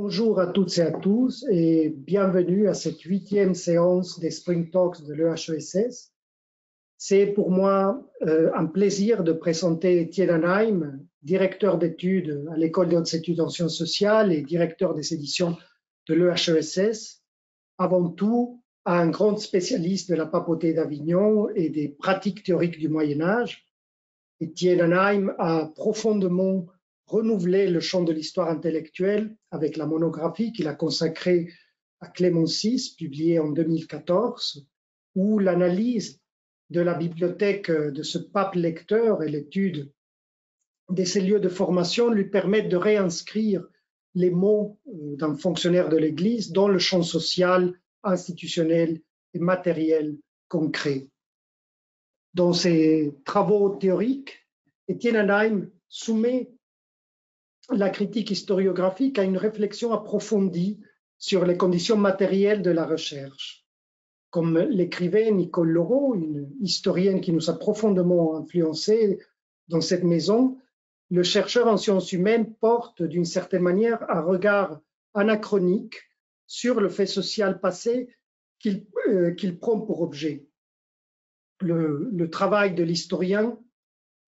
Bonjour à toutes et à tous et bienvenue à cette 8e séance des Spring Talks de l'EHESS. C'est pour moi un plaisir de présenter Étienne Hanheim, directeur d'études à l'École des hautes études en sciences sociales et directeur des éditions de l'EHESS. Avant tout, un grand spécialiste de la papauté d'Avignon et des pratiques théoriques du Moyen-Âge. Étienne Hanheim a profondément renouvelé le champ de l'histoire intellectuelle avec la monographie qu'il a consacrée à Clément VI, publiée en 2014, où l'analyse de la bibliothèque de ce pape lecteur et l'étude de ses lieux de formation lui permettent de réinscrire les mots d'un fonctionnaire de l'Église dans le champ social, institutionnel et matériel concret. Dans ses travaux théoriques, Étienne Hanheim soumet la critique historiographique à une réflexion approfondie sur les conditions matérielles de la recherche. Comme l'écrivait Nicole Laureau, une historienne qui nous a profondément influencés dans cette maison, le chercheur en sciences humaines porte d'une certaine manière un regard anachronique sur le fait social passé qu'il prend pour objet. Le travail de l'historien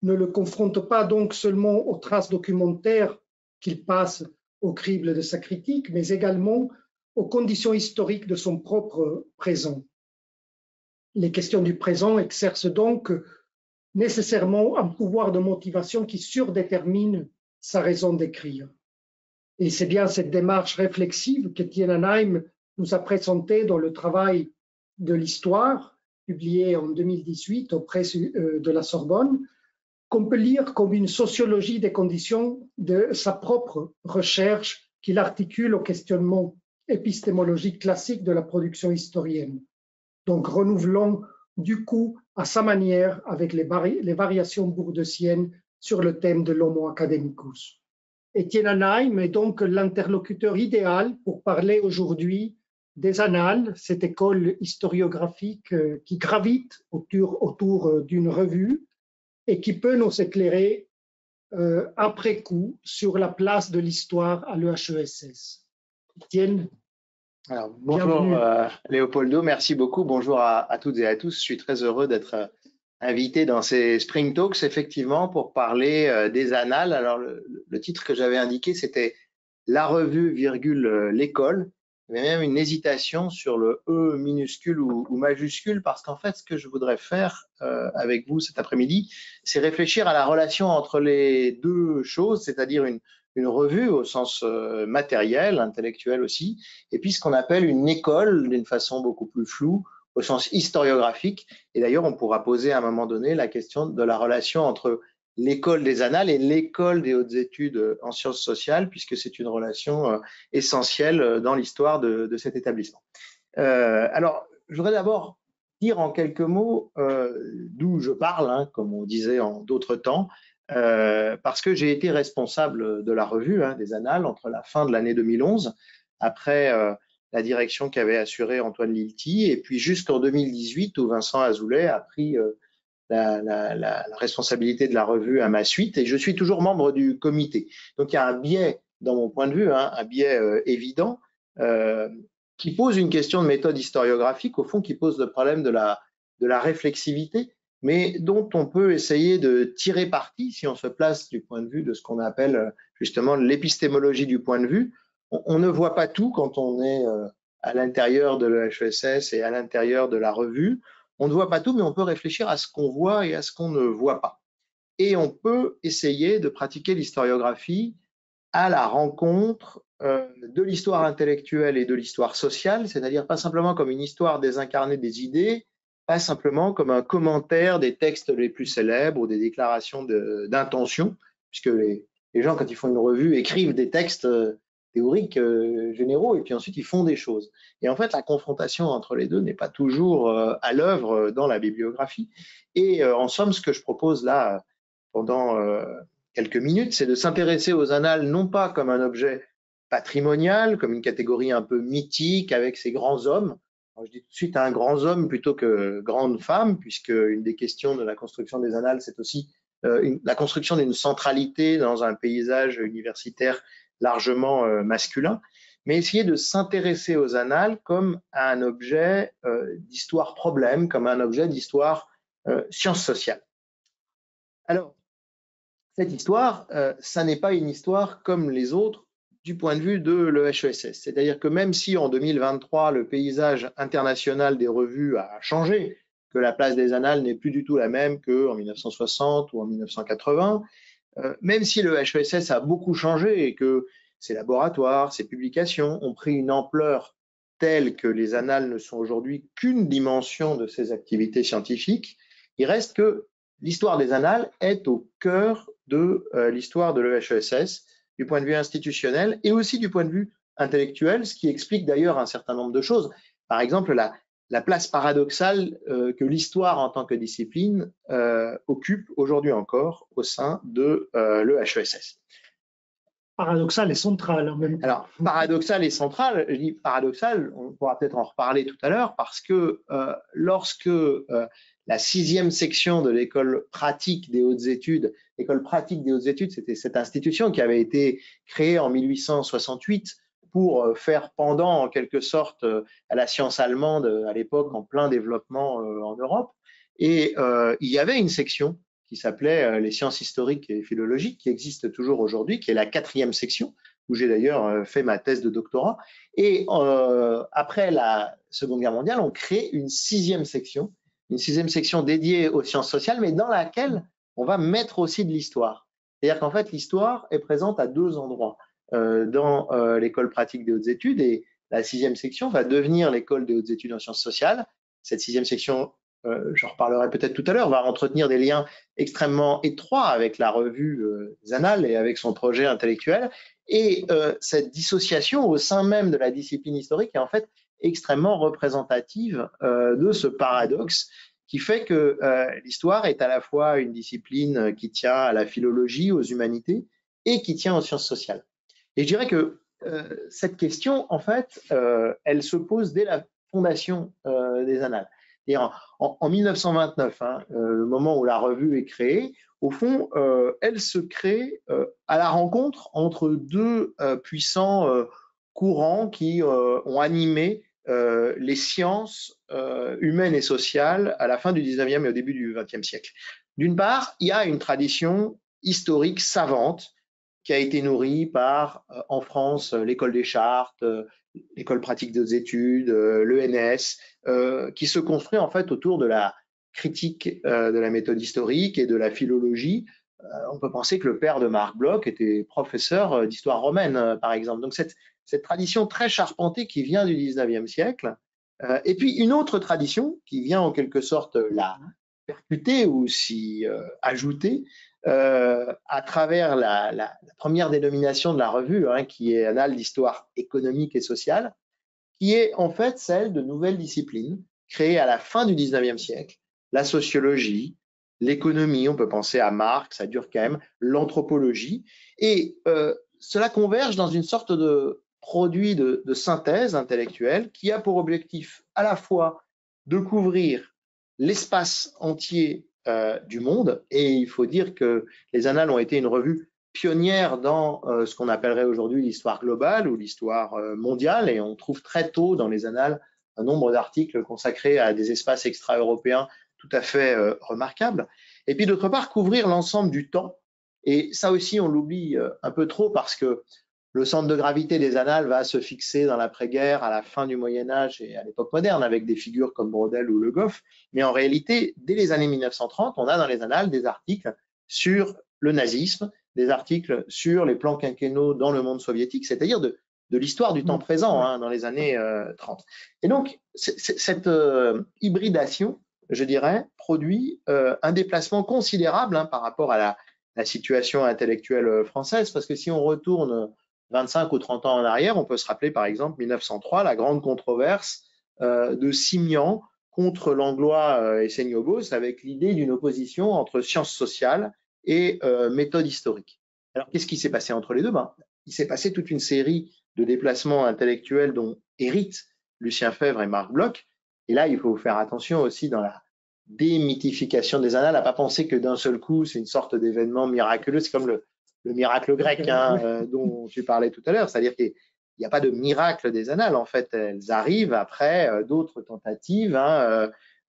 ne le confronte pas donc seulement aux traces documentaires qu'il passe au crible de sa critique, mais également aux conditions historiques de son propre présent. Les questions du présent exercent donc nécessairement un pouvoir de motivation qui surdétermine sa raison d'écrire. Et c'est bien cette démarche réflexive qu'Étienne Hanheim nous a présentée dans le travail de l'histoire, publié en 2018 aux presses de la Sorbonne, qu'on peut lire comme une sociologie des conditions de sa propre recherche qu'il articule au questionnement épistémologique classique de la production historienne. Donc renouvelant du coup à sa manière avec les variations bourdessiennes sur le thème de l'Homo academicus. Étienne Hanheim est donc l'interlocuteur idéal pour parler aujourd'hui des annales, cette école historiographique qui gravite autour d'une revue et qui peut nous éclairer après coup sur la place de l'histoire à l'EHESS. Étienne. Alors, bonjour Léopoldo, merci beaucoup. Bonjour à toutes et à tous. Je suis très heureux d'être invité dans ces Spring Talks, effectivement, pour parler des annales. Alors, le titre que j'avais indiqué, c'était La revue, l'école. Il y avait même une hésitation sur le E minuscule ou majuscule, parce qu'en fait, ce que je voudrais faire avec vous cet après-midi, c'est réfléchir à la relation entre les deux choses, c'est-à-dire une revue au sens matériel, intellectuel aussi, et puis ce qu'on appelle une école d'une façon beaucoup plus floue, au sens historiographique. Et d'ailleurs, on pourra poser à un moment donné la question de la relation entre l'école des annales et l'école des hautes études en sciences sociales, puisque c'est une relation essentielle dans l'histoire de cet établissement. Alors, je voudrais d'abord dire en quelques mots d'où je parle, hein, comme on disait en d'autres temps, parce que j'ai été responsable de la revue des annales entre la fin de l'année 2011, après la direction qu'avait assurée Antoine Lilti, et puis jusqu'en 2018 où Vincent Azoulay a pris la responsabilité de la revue à ma suite, et je suis toujours membre du comité. Donc il y a un biais, dans mon point de vue, un biais évident, qui pose une question de méthode historiographique, au fond, qui pose le problème de la réflexivité, mais dont on peut essayer de tirer parti si on se place du point de vue de ce qu'on appelle justement l'épistémologie du point de vue. On ne voit pas tout quand on est à l'intérieur de l'EHESS et à l'intérieur de la revue. On ne voit pas tout, mais on peut réfléchir à ce qu'on voit et à ce qu'on ne voit pas. Et on peut essayer de pratiquer l'historiographie à la rencontre de l'histoire intellectuelle et de l'histoire sociale, c'est-à-dire pas simplement comme une histoire désincarnée des idées, pas simplement comme un commentaire des textes les plus célèbres ou des déclarations d'intention, puisque les gens, quand ils font une revue, écrivent des textes théoriques généraux et puis ensuite ils font des choses. Et en fait, la confrontation entre les deux n'est pas toujours à l'œuvre dans la bibliographie. Et en somme, ce que je propose là pendant quelques minutes, c'est de s'intéresser aux annales non pas comme un objet patrimonial, comme une catégorie un peu mythique avec ces grands hommes. Alors, je dis tout de suite un grand homme plutôt que grande femme, puisque une des questions de la construction des annales, c'est aussi la construction d'une centralité dans un paysage universitaire largement masculin, mais essayer de s'intéresser aux annales comme à un objet d'histoire-problème, comme un objet d'histoire science sociale. Alors, cette histoire, ça n'est pas une histoire comme les autres du point de vue de l'EHESS. C'est-à-dire que même si en 2023, le paysage international des revues a changé, que la place des annales n'est plus du tout la même qu'en 1960 ou en 1980, même si le HESS a beaucoup changé et que ses laboratoires, ses publications ont pris une ampleur telle que les annales ne sont aujourd'hui qu'une dimension de ses activités scientifiques, il reste que l'histoire des annales est au cœur de l'histoire de l'EHESS, du point de vue institutionnel et aussi du point de vue intellectuel, ce qui explique d'ailleurs un certain nombre de choses. Par exemple, la place paradoxale que l'histoire en tant que discipline occupe aujourd'hui encore au sein de l'EHESS. Paradoxal et central en même temps. Alors, paradoxal et central, je dis paradoxal, on pourra peut-être en reparler tout à l'heure, parce que lorsque la 6e section de l'école pratique des hautes études, l'école pratique des hautes études, c'était cette institution qui avait été créée en 1868 pour faire pendant en quelque sorte à la science allemande à l'époque en plein développement en Europe. Et il y avait une section qui s'appelait les sciences historiques et philologiques, qui existe toujours aujourd'hui, qui est la 4e section, où j'ai d'ailleurs fait ma thèse de doctorat. Et après la Seconde Guerre mondiale, on crée une 6e section dédiée aux sciences sociales, mais dans laquelle on va mettre aussi de l'histoire. C'est-à-dire qu'en fait, l'histoire est présente à 2 endroits dans l'école pratique des hautes études, et la 6e section va devenir l'école des hautes études en sciences sociales. Cette 6e section, j'en reparlerai peut-être tout à l'heure, va entretenir des liens extrêmement étroits avec la revue Annales et avec son projet intellectuel. Et cette dissociation au sein même de la discipline historique est en fait extrêmement représentative de ce paradoxe qui fait que l'histoire est à la fois une discipline qui tient à la philologie, aux humanités, et qui tient aux sciences sociales. Et je dirais que cette question, en fait, elle se pose dès la fondation des Annales. En 1929, le moment où la revue est créée, au fond, elle se crée à la rencontre entre 2 puissants courants qui ont animé les sciences humaines et sociales à la fin du 19e et au début du 20e siècle. D'une part, il y a une tradition historique savante qui a été nourrie par, en France, l'école des Chartes, l'école pratique des études, l'ENS, qui se construit en fait autour de la critique de la méthode historique et de la philologie. On peut penser que le père de Marc Bloch était professeur d'histoire romaine, par exemple. Donc cette tradition très charpentée qui vient du 19e siècle. Et puis une autre tradition qui vient en quelque sorte la percuter ou s'y ajouter, à travers la première dénomination de la revue, qui est Annales d'histoire économique et sociale, qui est en fait celle de nouvelles disciplines créées à la fin du 19e siècle, la sociologie, l'économie, on peut penser à Marx, à Durkheim, l'anthropologie, et cela converge dans une sorte de produit de synthèse intellectuelle qui a pour objectif à la fois de couvrir l'espace entier du monde, et il faut dire que les Annales ont été une revue pionnière dans ce qu'on appellerait aujourd'hui l'histoire globale ou l'histoire mondiale, et on trouve très tôt dans les Annales un nombre d'articles consacrés à des espaces extra-européens tout à fait remarquables. Et puis d'autre part, couvrir l'ensemble du temps, et ça aussi on l'oublie un peu trop parce que le centre de gravité des Annales va se fixer dans l'après-guerre, à la fin du Moyen-Âge et à l'époque moderne, avec des figures comme Braudel ou Le Goff. Mais en réalité, dès les années 1930, on a dans les Annales des articles sur le nazisme, des articles sur les plans quinquennaux dans le monde soviétique, c'est-à-dire de l'histoire du temps présent dans les années 30. Et donc, cette hybridation, je dirais, produit un déplacement considérable par rapport à la situation intellectuelle française, parce que si on retourne 25 ou 30 ans en arrière, on peut se rappeler par exemple 1903, la grande controverse de Simian contre Langlois et Seignobos, avec l'idée d'une opposition entre sciences sociales et méthode historique. Alors qu'est-ce qui s'est passé entre les deux? Il s'est passé toute une série de déplacements intellectuels dont héritent Lucien Febvre et Marc Bloch. Et là, il faut faire attention aussi dans la démythification des Annales, à ne pas penser que d'un seul coup, c'est une sorte d'événement miraculeux. C'est comme miracle grec dont tu parlais tout à l'heure, c'est-à-dire qu'il n'y a pas de miracle des annales, en fait, elles arrivent après d'autres tentatives.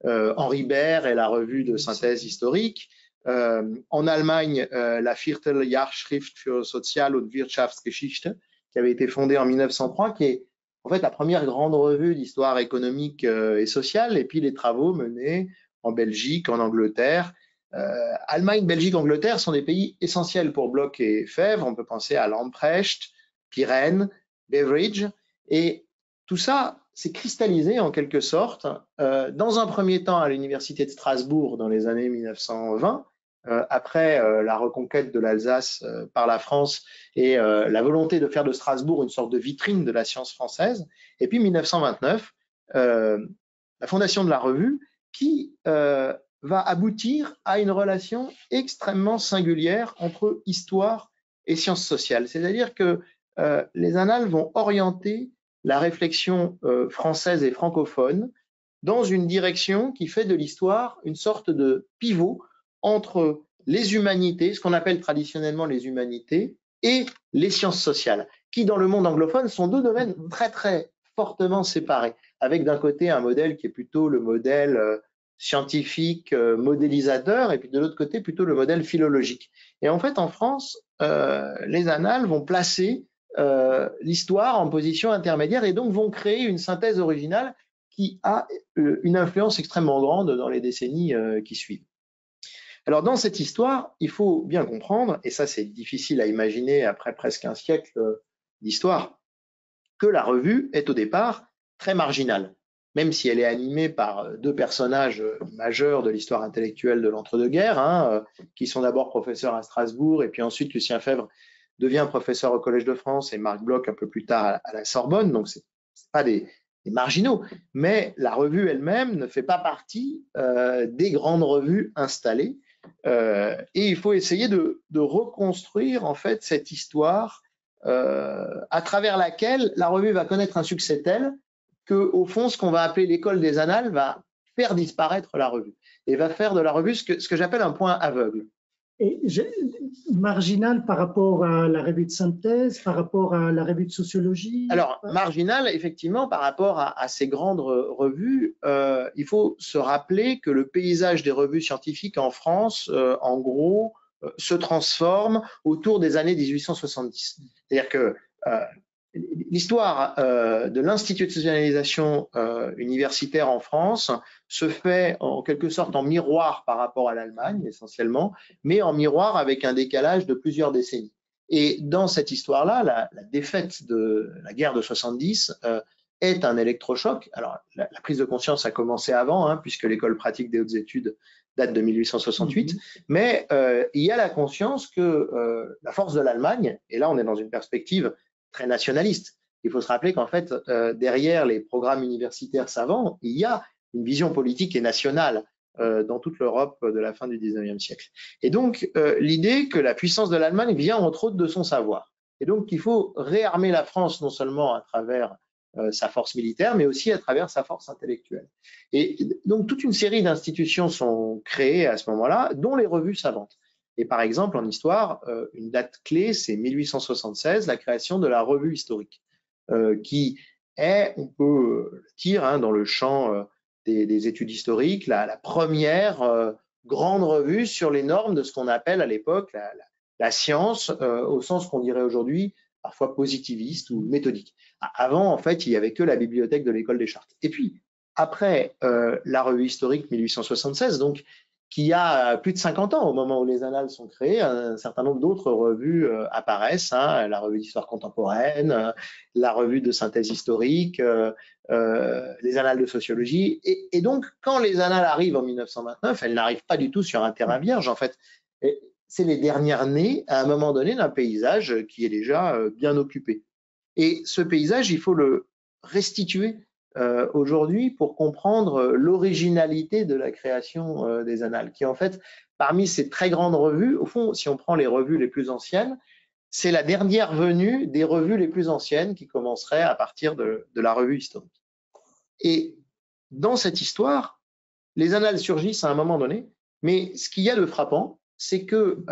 Henri Baer et la revue de synthèse historique. En Allemagne, la Vierteljahrschrift für Sozial- und Wirtschaftsgeschichte, qui avait été fondée en 1903, qui est en fait la première grande revue d'histoire économique et sociale, et puis les travaux menés en Belgique, en Angleterre. Allemagne, Belgique, Angleterre sont des pays essentiels pour Bloch et Febvre. On peut penser à Lamprecht, Pirenne, Beveridge, et tout ça s'est cristallisé en quelque sorte dans un premier temps à l'université de Strasbourg dans les années 1920, après la reconquête de l'Alsace par la France et la volonté de faire de Strasbourg une sorte de vitrine de la science française. Et puis 1929, la fondation de la revue qui va aboutir à une relation extrêmement singulière entre histoire et sciences sociales. C'est-à-dire que les annales vont orienter la réflexion française et francophone dans une direction qui fait de l'histoire une sorte de pivot entre les humanités, ce qu'on appelle traditionnellement les humanités, et les sciences sociales, qui dans le monde anglophone sont deux domaines très très fortement séparés, avec d'un côté un modèle qui est plutôt le modèle scientifique, modélisateur, et puis de l'autre côté plutôt le modèle philologique. Et en fait en France, les annales vont placer l'histoire en position intermédiaire et donc vont créer une synthèse originale qui a une influence extrêmement grande dans les décennies qui suivent. Alors dans cette histoire, il faut bien comprendre, et ça c'est difficile à imaginer après presque un siècle d'histoire, que la revue est au départ très marginale, même si elle est animée par deux personnages majeurs de l'histoire intellectuelle de l'entre-deux-guerres, qui sont d'abord professeurs à Strasbourg, et puis ensuite Lucien Febvre devient professeur au Collège de France et Marc Bloch un peu plus tard à la Sorbonne, donc c'est pas des marginaux, mais la revue elle-même ne fait pas partie des grandes revues installées, et il faut essayer de reconstruire en fait cette histoire à travers laquelle la revue va connaître un succès tel que, au fond, ce qu'on va appeler l'école des annales va faire disparaître la revue et va faire de la revue ce que j'appelle un point aveugle. Et marginal par rapport à la revue de synthèse, par rapport à la revue de sociologie? Alors, marginal, effectivement, par rapport à ces grandes revues, il faut se rappeler que le paysage des revues scientifiques en France, en gros, se transforme autour des années 1870. C'est-à-dire que l'histoire de l'institutionnalisation universitaire en France se fait en quelque sorte en miroir par rapport à l'Allemagne essentiellement, mais en miroir avec un décalage de plusieurs décennies. Et dans cette histoire-là, la défaite de la guerre de 70 est un électrochoc. Alors la prise de conscience a commencé avant, puisque l'école pratique des hautes études date de 1868, mais il y a la conscience que la force de l'Allemagne, et là on est dans une perspective très nationaliste. Il faut se rappeler qu'en fait, derrière les programmes universitaires savants, il y a une vision politique et nationale dans toute l'Europe de la fin du 19e siècle. Et donc, l'idée que la puissance de l'Allemagne vient entre autres de son savoir. Et donc, il faut réarmer la France non seulement à travers sa force militaire, mais aussi à travers sa force intellectuelle. Et donc, toute une série d'institutions sont créées à ce moment-là, dont les revues savantes. Et par exemple, en histoire, une date clé, c'est 1876, la création de la revue historique, qui est, on peut le dire, dans le champ des études historiques, la première grande revue sur les normes de ce qu'on appelle à l'époque la science, au sens qu'on dirait aujourd'hui parfois positiviste ou méthodique. Avant, en fait, il n'y avait que la bibliothèque de l'école des Chartes. Et puis, après la revue historique 1876, donc qui a plus de 50 ans au moment où les annales sont créées, un certain nombre d'autres revues apparaissent, la revue d'histoire contemporaine, la revue de synthèse historique, les annales de sociologie. Et donc, quand les annales arrivent en 1929, elles n'arrivent pas du tout sur un terrain vierge, en fait. C'est les dernières nées, à un moment donné, d'un paysage qui est déjà bien occupé. Et ce paysage, il faut le restituer aujourd'hui pour comprendre l'originalité de la création des annales, qui en fait, parmi ces très grandes revues, au fond, si on prend les revues les plus anciennes, c'est la dernière venue des revues les plus anciennes qui commencerait à partir de la revue historique. Et dans cette histoire, les annales surgissent à un moment donné, mais ce qu'il y a de frappant, c'est que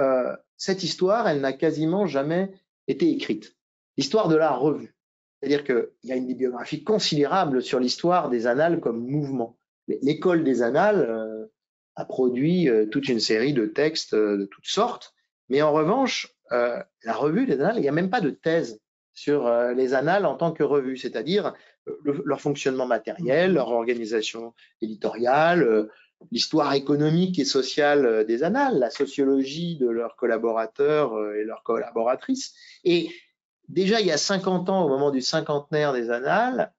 cette histoire, elle n'a quasiment jamais été écrite. L'histoire de la revue. C'est-à-dire qu'il y a une bibliographie considérable sur l'histoire des annales comme mouvement. L'école des annales a produit toute une série de textes de toutes sortes, mais en revanche, la revue des annales, il n'y a même pas de thèse sur les annales en tant que revue, c'est-à-dire leur fonctionnement matériel, leur organisation éditoriale, l'histoire économique et sociale des annales, la sociologie de leurs collaborateurs et leurs collaboratrices. Et déjà, il y a 50 ans, au moment du cinquantenaire des annales,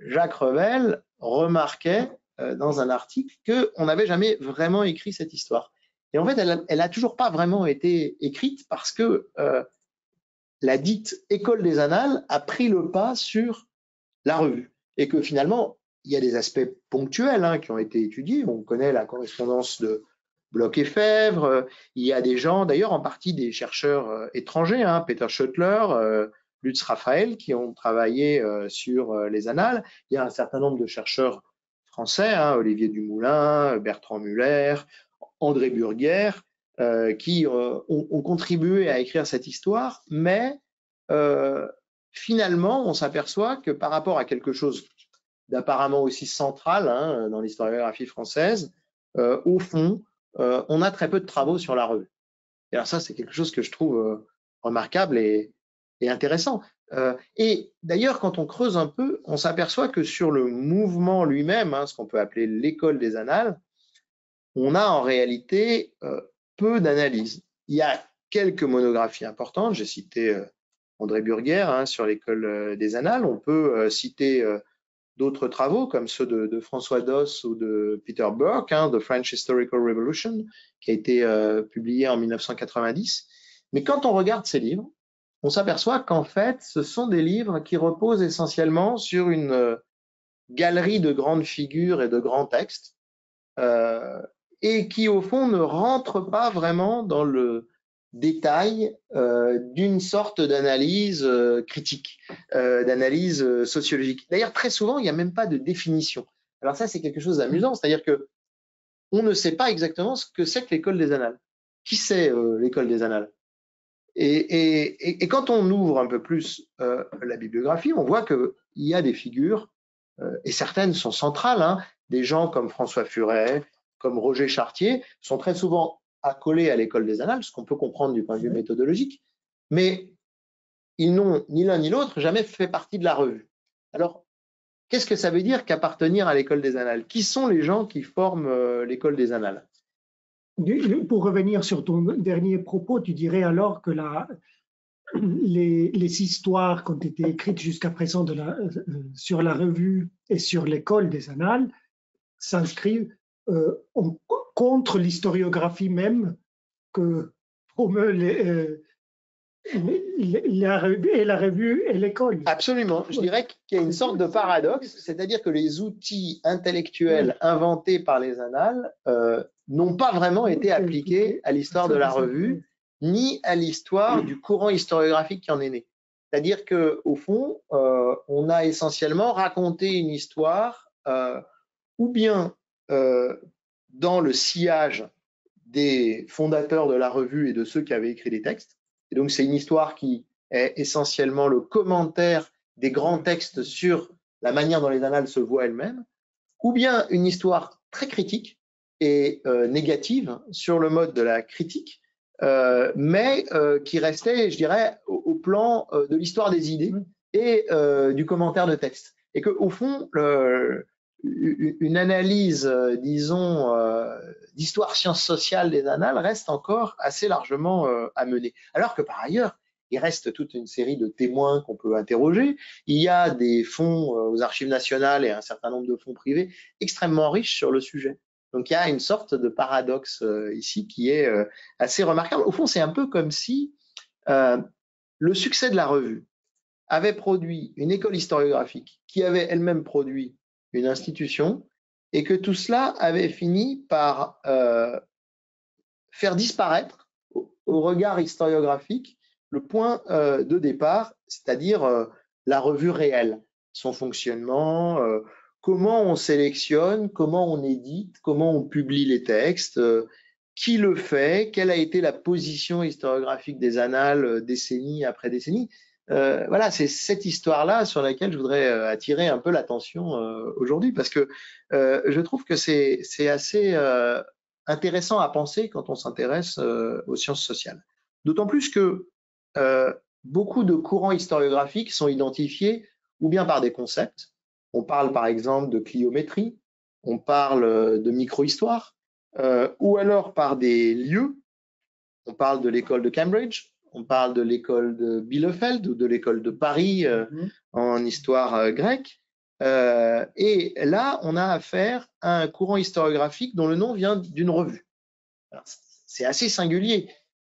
Jacques Revel remarquait dans un article qu'on n'avait jamais vraiment écrit cette histoire. Et en fait, elle n'a toujours pas vraiment été écrite parce que la dite école des annales a pris le pas sur la revue. Et que finalement, il y a des aspects ponctuels qui ont été étudiés. On connaît la correspondance de Bloch et Fèvre. Il y a des gens, d'ailleurs en partie des chercheurs étrangers, Peter Schoettler, Lutz Raphael, qui ont travaillé sur les annales. Il y a un certain nombre de chercheurs français, Olivier Dumoulin, Bertrand Muller, André Burguer, qui ont contribué à écrire cette histoire, mais finalement, on s'aperçoit que par rapport à quelque chose d'apparemment aussi central dans l'historiographie française, au fond, on a très peu de travaux sur la revue. Et alors ça, c'est quelque chose que je trouve remarquable et intéressant. Et d'ailleurs, quand on creuse un peu, on s'aperçoit que sur le mouvement lui-même, ce qu'on peut appeler l'école des annales, on a en réalité peu d'analyses. Il y a quelques monographies importantes. J'ai cité André Burguer sur l'école des annales. On peut citer d'autres travaux comme ceux de François Doss ou de Peter Burke, The French Historical Revolution, qui a été publié en 1990. Mais quand on regarde ces livres, on s'aperçoit qu'en fait, ce sont des livres qui reposent essentiellement sur une galerie de grandes figures et de grands textes, et qui, au fond, ne rentrent pas vraiment dans le détail d'une sorte d'analyse critique, d'analyse sociologique. D'ailleurs, très souvent, il n'y a même pas de définition. Alors ça, c'est quelque chose d'amusant, c'est-à-dire que on ne sait pas exactement ce que c'est que l'école des annales. Qui c'est l'école des annales ? Et quand on ouvre un peu plus la bibliographie, on voit qu'il y a des figures, et certaines sont centrales, des gens comme François Furet, comme Roger Chartier, sont très souvent accolés à l'école des annales, ce qu'on peut comprendre du point de vue méthodologique, mais ils n'ont ni l'un ni l'autre jamais fait partie de la revue. Alors, qu'est-ce que ça veut dire qu'appartenir à l'école des annales? Qui sont les gens qui forment l'école des annales? Pour revenir sur ton dernier propos, tu dirais alors que les histoires qui ont été écrites jusqu'à présent sur la revue et sur l'école des annales s'inscrivent contre l'historiographie même que promeut la revue et l'école. Absolument. Je dirais qu'il y a une sorte de paradoxe, c'est-à-dire que les outils intellectuels inventés par les annales n'ont pas vraiment été appliqués à l'histoire de la revue, ni à l'histoire du courant historiographique qui en est né. C'est-à-dire qu'au fond, on a essentiellement raconté une histoire ou bien dans le sillage des fondateurs de la revue et de ceux qui avaient écrit les textes. Et donc, c'est une histoire qui est essentiellement le commentaire des grands textes sur la manière dont les annales se voient elles-mêmes, ou bien une histoire très critique et négative sur le mode de la critique, mais qui restait, je dirais, au plan de l'histoire des idées et du commentaire de texte. Et qu'au fond, une analyse, disons, d'histoire sciences sociales des annales reste encore assez largement à mener. Alors que par ailleurs, il reste toute une série de témoins qu'on peut interroger. Il y a des fonds aux archives nationales et un certain nombre de fonds privés extrêmement riches sur le sujet. Donc il y a une sorte de paradoxe ici qui est assez remarquable. Au fond, c'est un peu comme si le succès de la revue avait produit une école historiographique qui avait elle-même produit une institution et que tout cela avait fini par faire disparaître au regard historiographique le point de départ, c'est-à-dire la revue réelle, son fonctionnement, comment on sélectionne, comment on édite, comment on publie les textes, qui le fait, quelle a été la position historiographique des annales décennie après décennie. Voilà, c'est cette histoire-là sur laquelle je voudrais attirer un peu l'attention aujourd'hui, parce que je trouve que c'est assez intéressant à penser quand on s'intéresse aux sciences sociales. D'autant plus que beaucoup de courants historiographiques sont identifiés ou bien par des concepts. On parle par exemple de cliométrie, on parle de micro-histoire, ou alors par des lieux. On parle de l'école de Cambridge, on parle de l'école de Bielefeld ou de l'école de Paris en histoire grecque. Et là, on a affaire à un courant historiographique dont le nom vient d'une revue. C'est assez singulier.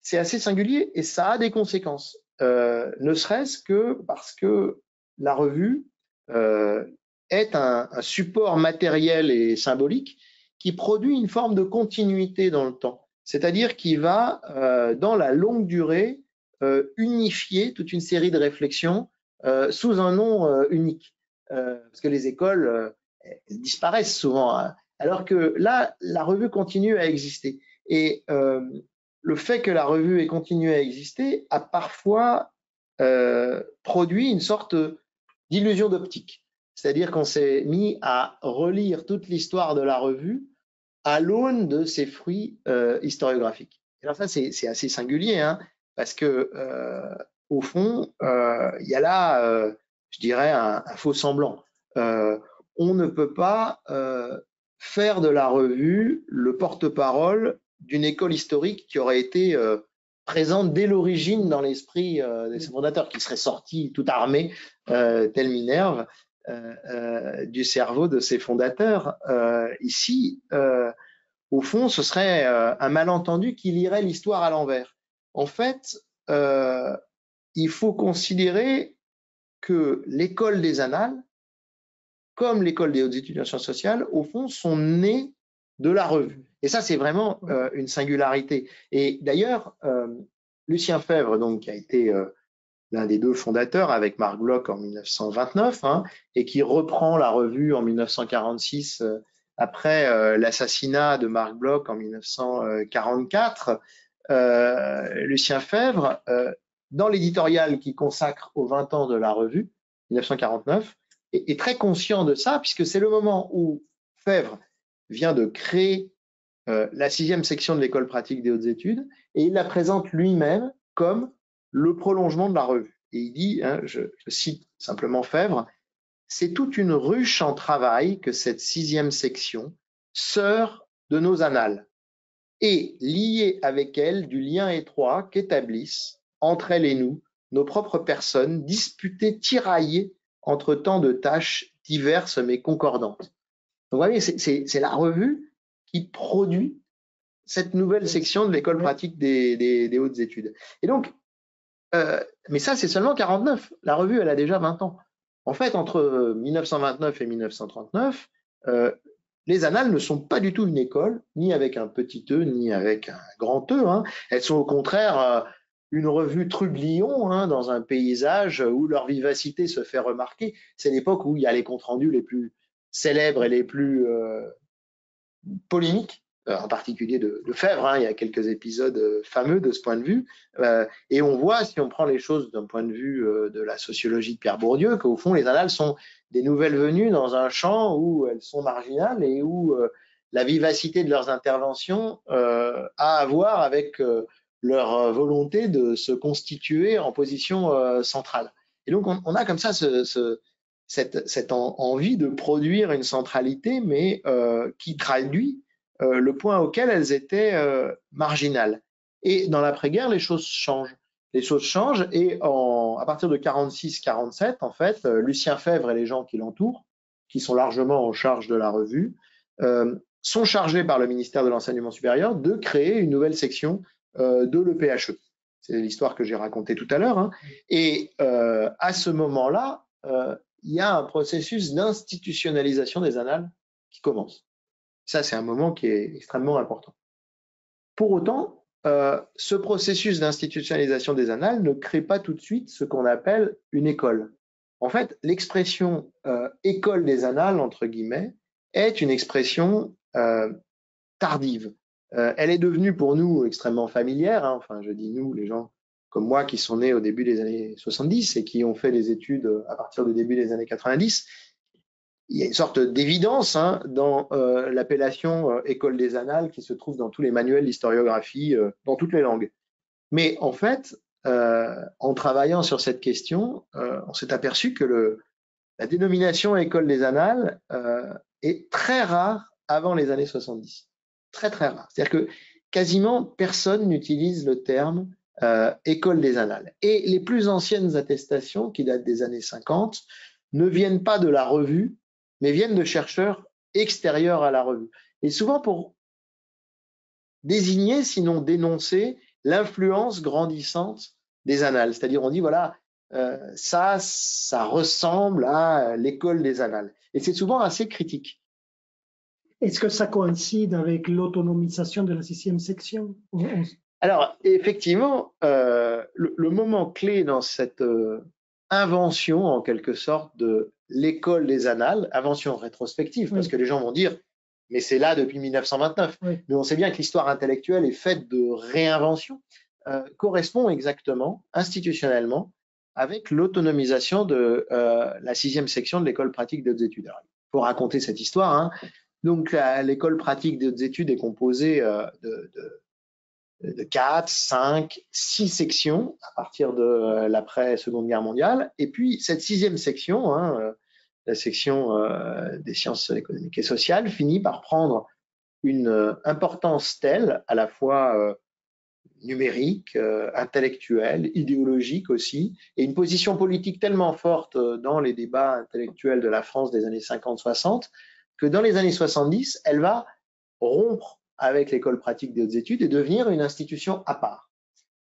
C'est assez singulier et ça a des conséquences. Ne serait-ce que parce que la revue est un support matériel et symbolique qui produit une forme de continuité dans le temps. C'est-à-dire qu'il va, dans la longue durée, unifier toute une série de réflexions sous un nom unique. Parce que les écoles disparaissent souvent, hein, alors que là, la revue continue à exister. Et le fait que la revue ait continué à exister a parfois produit une sorte d'illusion d'optique. C'est-à-dire qu'on s'est mis à relire toute l'histoire de la revue à l'aune de ses fruits historiographiques. Alors ça, c'est assez singulier, hein, parce que au fond, il y a là, je dirais, un faux semblant. On ne peut pas faire de la revue le porte-parole d'une école historique qui aurait été présente dès l'origine dans l'esprit des fondateurs, qui seraient sortis tout armés, tel Minerve, du cerveau de ses fondateurs. Ici, au fond, ce serait un malentendu qui lirait l'histoire à l'envers. En fait, il faut considérer que l'école des annales, comme l'école des hautes études en sciences sociales, au fond, sont nées de la revue. Et ça, c'est vraiment une singularité. Et d'ailleurs, Lucien Febvre, donc, qui a été l'un des deux fondateurs avec Marc Bloch en 1929, hein, et qui reprend la revue en 1946 après l'assassinat de Marc Bloch en 1944, Lucien Febvre, dans l'éditorial qu'il consacre aux 20 ans de la revue, 1949, est très conscient de ça, puisque c'est le moment où Febvre vient de créer la 6e section de l'école pratique des hautes études, et il la présente lui-même comme le prolongement de la revue. Et il dit, hein, je cite simplement Febvre, « C'est toute une ruche en travail que cette 6e section, sœur de nos annales, et liée avec elle du lien étroit qu'établissent, entre elle et nous, nos propres personnes, disputées, tiraillées entre tant de tâches diverses mais concordantes. » Donc, vous voyez, c'est la revue qui produit cette nouvelle section de l'école pratique des hautes études. Et donc, mais ça, c'est seulement 49. La revue, elle a déjà 20 ans. En fait, entre 1929 et 1939, les annales ne sont pas du tout une école, ni avec un petit E, ni avec un grand E. Hein. Elles sont au contraire une revue trublion, hein, dans un paysage où leur vivacité se fait remarquer. C'est l'époque où il y a les comptes rendus les plus célèbres et les plus polémiques, en particulier de Febvre. Hein. Il y a quelques épisodes fameux de ce point de vue. Et on voit, si on prend les choses d'un point de vue de la sociologie de Pierre Bourdieu, qu'au fond, les annales sont des nouvelles venues dans un champ où elles sont marginales et où la vivacité de leurs interventions a à voir avec leur volonté de se constituer en position centrale. Et donc, on a comme ça cette envie de produire une centralité, mais qui traduit le point auquel elles étaient marginales. Et dans l'après-guerre, les choses changent. Les choses changent et à partir de 46-47, en fait, Lucien Febvre et les gens qui l'entourent, qui sont largement en charge de la revue, sont chargés par le ministère de l'Enseignement supérieur de créer une nouvelle section de l'EPHE. C'est l'histoire que j'ai racontée tout à l'heure. Hein. Et à ce moment-là, il y a un processus d'institutionnalisation des annales qui commence. Ça, c'est un moment qui est extrêmement important. Pour autant, ce processus d'institutionnalisation des annales ne crée pas tout de suite ce qu'on appelle une école. En fait, l'expression école des annales, entre guillemets, est une expression tardive. Elle est devenue pour nous extrêmement familière, hein. Enfin, je dis nous, les gens comme moi qui sont nés au début des années 70 et qui ont fait des études à partir du début des années 90. Il y a une sorte d'évidence, hein, dans l'appellation École des Annales qui se trouve dans tous les manuels d'historiographie, dans toutes les langues. Mais en fait, en travaillant sur cette question, on s'est aperçu que la dénomination École des Annales est très rare avant les années 70. Très, très rare. C'est-à-dire que quasiment personne n'utilise le terme École des Annales. Et les plus anciennes attestations, qui datent des années 50, ne viennent pas de la revue, mais viennent de chercheurs extérieurs à la revue. Et souvent pour désigner, sinon dénoncer, l'influence grandissante des annales. C'est-à-dire, on dit, voilà, ça ressemble à l'école des annales. Et c'est souvent assez critique. Est-ce que ça coïncide avec l'autonomisation de la 6e section? Alors, effectivement, le moment clé dans cette invention, en quelque sorte, de l'école des annales, invention rétrospective, parce que les gens vont dire, mais c'est là depuis 1929. Oui. Mais on sait bien que l'histoire intellectuelle est faite de réinvention, correspond exactement, institutionnellement, avec l'autonomisation de la 6e section de l'école pratique des hautes études. Alors, il faut raconter cette histoire, hein. Donc, l'école pratique des hautes études est composée de 4, 5, 6 sections à partir de l'après-Seconde Guerre mondiale. Et puis, cette 6e section, hein, la section des sciences économiques et sociales, finit par prendre une importance telle, à la fois numérique, intellectuelle, idéologique aussi, et une position politique tellement forte dans les débats intellectuels de la France des années 50-60, que dans les années 70, elle va rompre avec l'école pratique des hautes études et devenir une institution à part.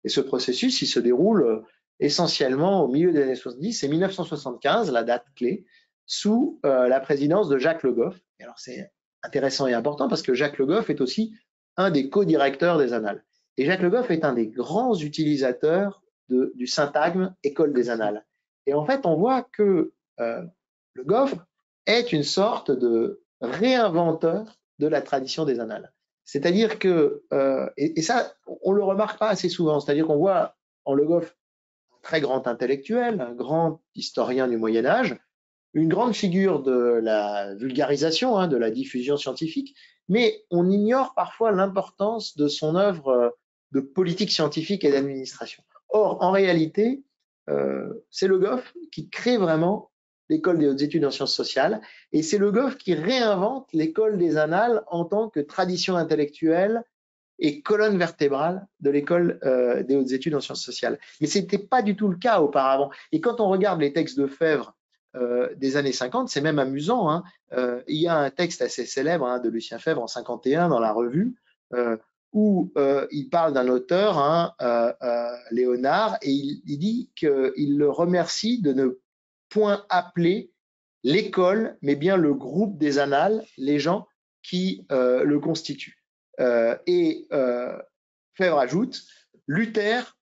Et ce processus, il se déroule essentiellement au milieu des années 70, et 1975, la date clé, sous la présidence de Jacques Le Goff. Et alors c'est intéressant et important parce que Jacques Le Goff est aussi un des co-directeurs des Annales. Et Jacques Le Goff est un des grands utilisateurs du syntagme École des Annales. Et en fait, on voit que Le Goff est une sorte de réinventeur de la tradition des Annales. C'est-à-dire que, et ça, on le remarque pas assez souvent, c'est-à-dire qu'on voit en Le Goff un très grand intellectuel, un grand historien du Moyen-Âge, une grande figure de la vulgarisation, hein, de la diffusion scientifique, mais on ignore parfois l'importance de son œuvre de politique scientifique et d'administration. Or, en réalité, c'est Le Goff qui crée vraiment l'école des hautes études en sciences sociales, et c'est Le Goff qui réinvente l'école des annales en tant que tradition intellectuelle et colonne vertébrale de l'école des hautes études en sciences sociales. Mais ce n'était pas du tout le cas auparavant. Et quand on regarde les textes de Febvre des années 50, c'est même amusant, hein. Il y a un texte assez célèbre, hein, de Lucien Febvre en 51 dans la revue, où il parle d'un auteur, hein, Léonard, et il dit qu'il le remercie de ne point appeler l'école, mais bien le groupe des annales, les gens qui le constituent. Febvre ajoute, Luther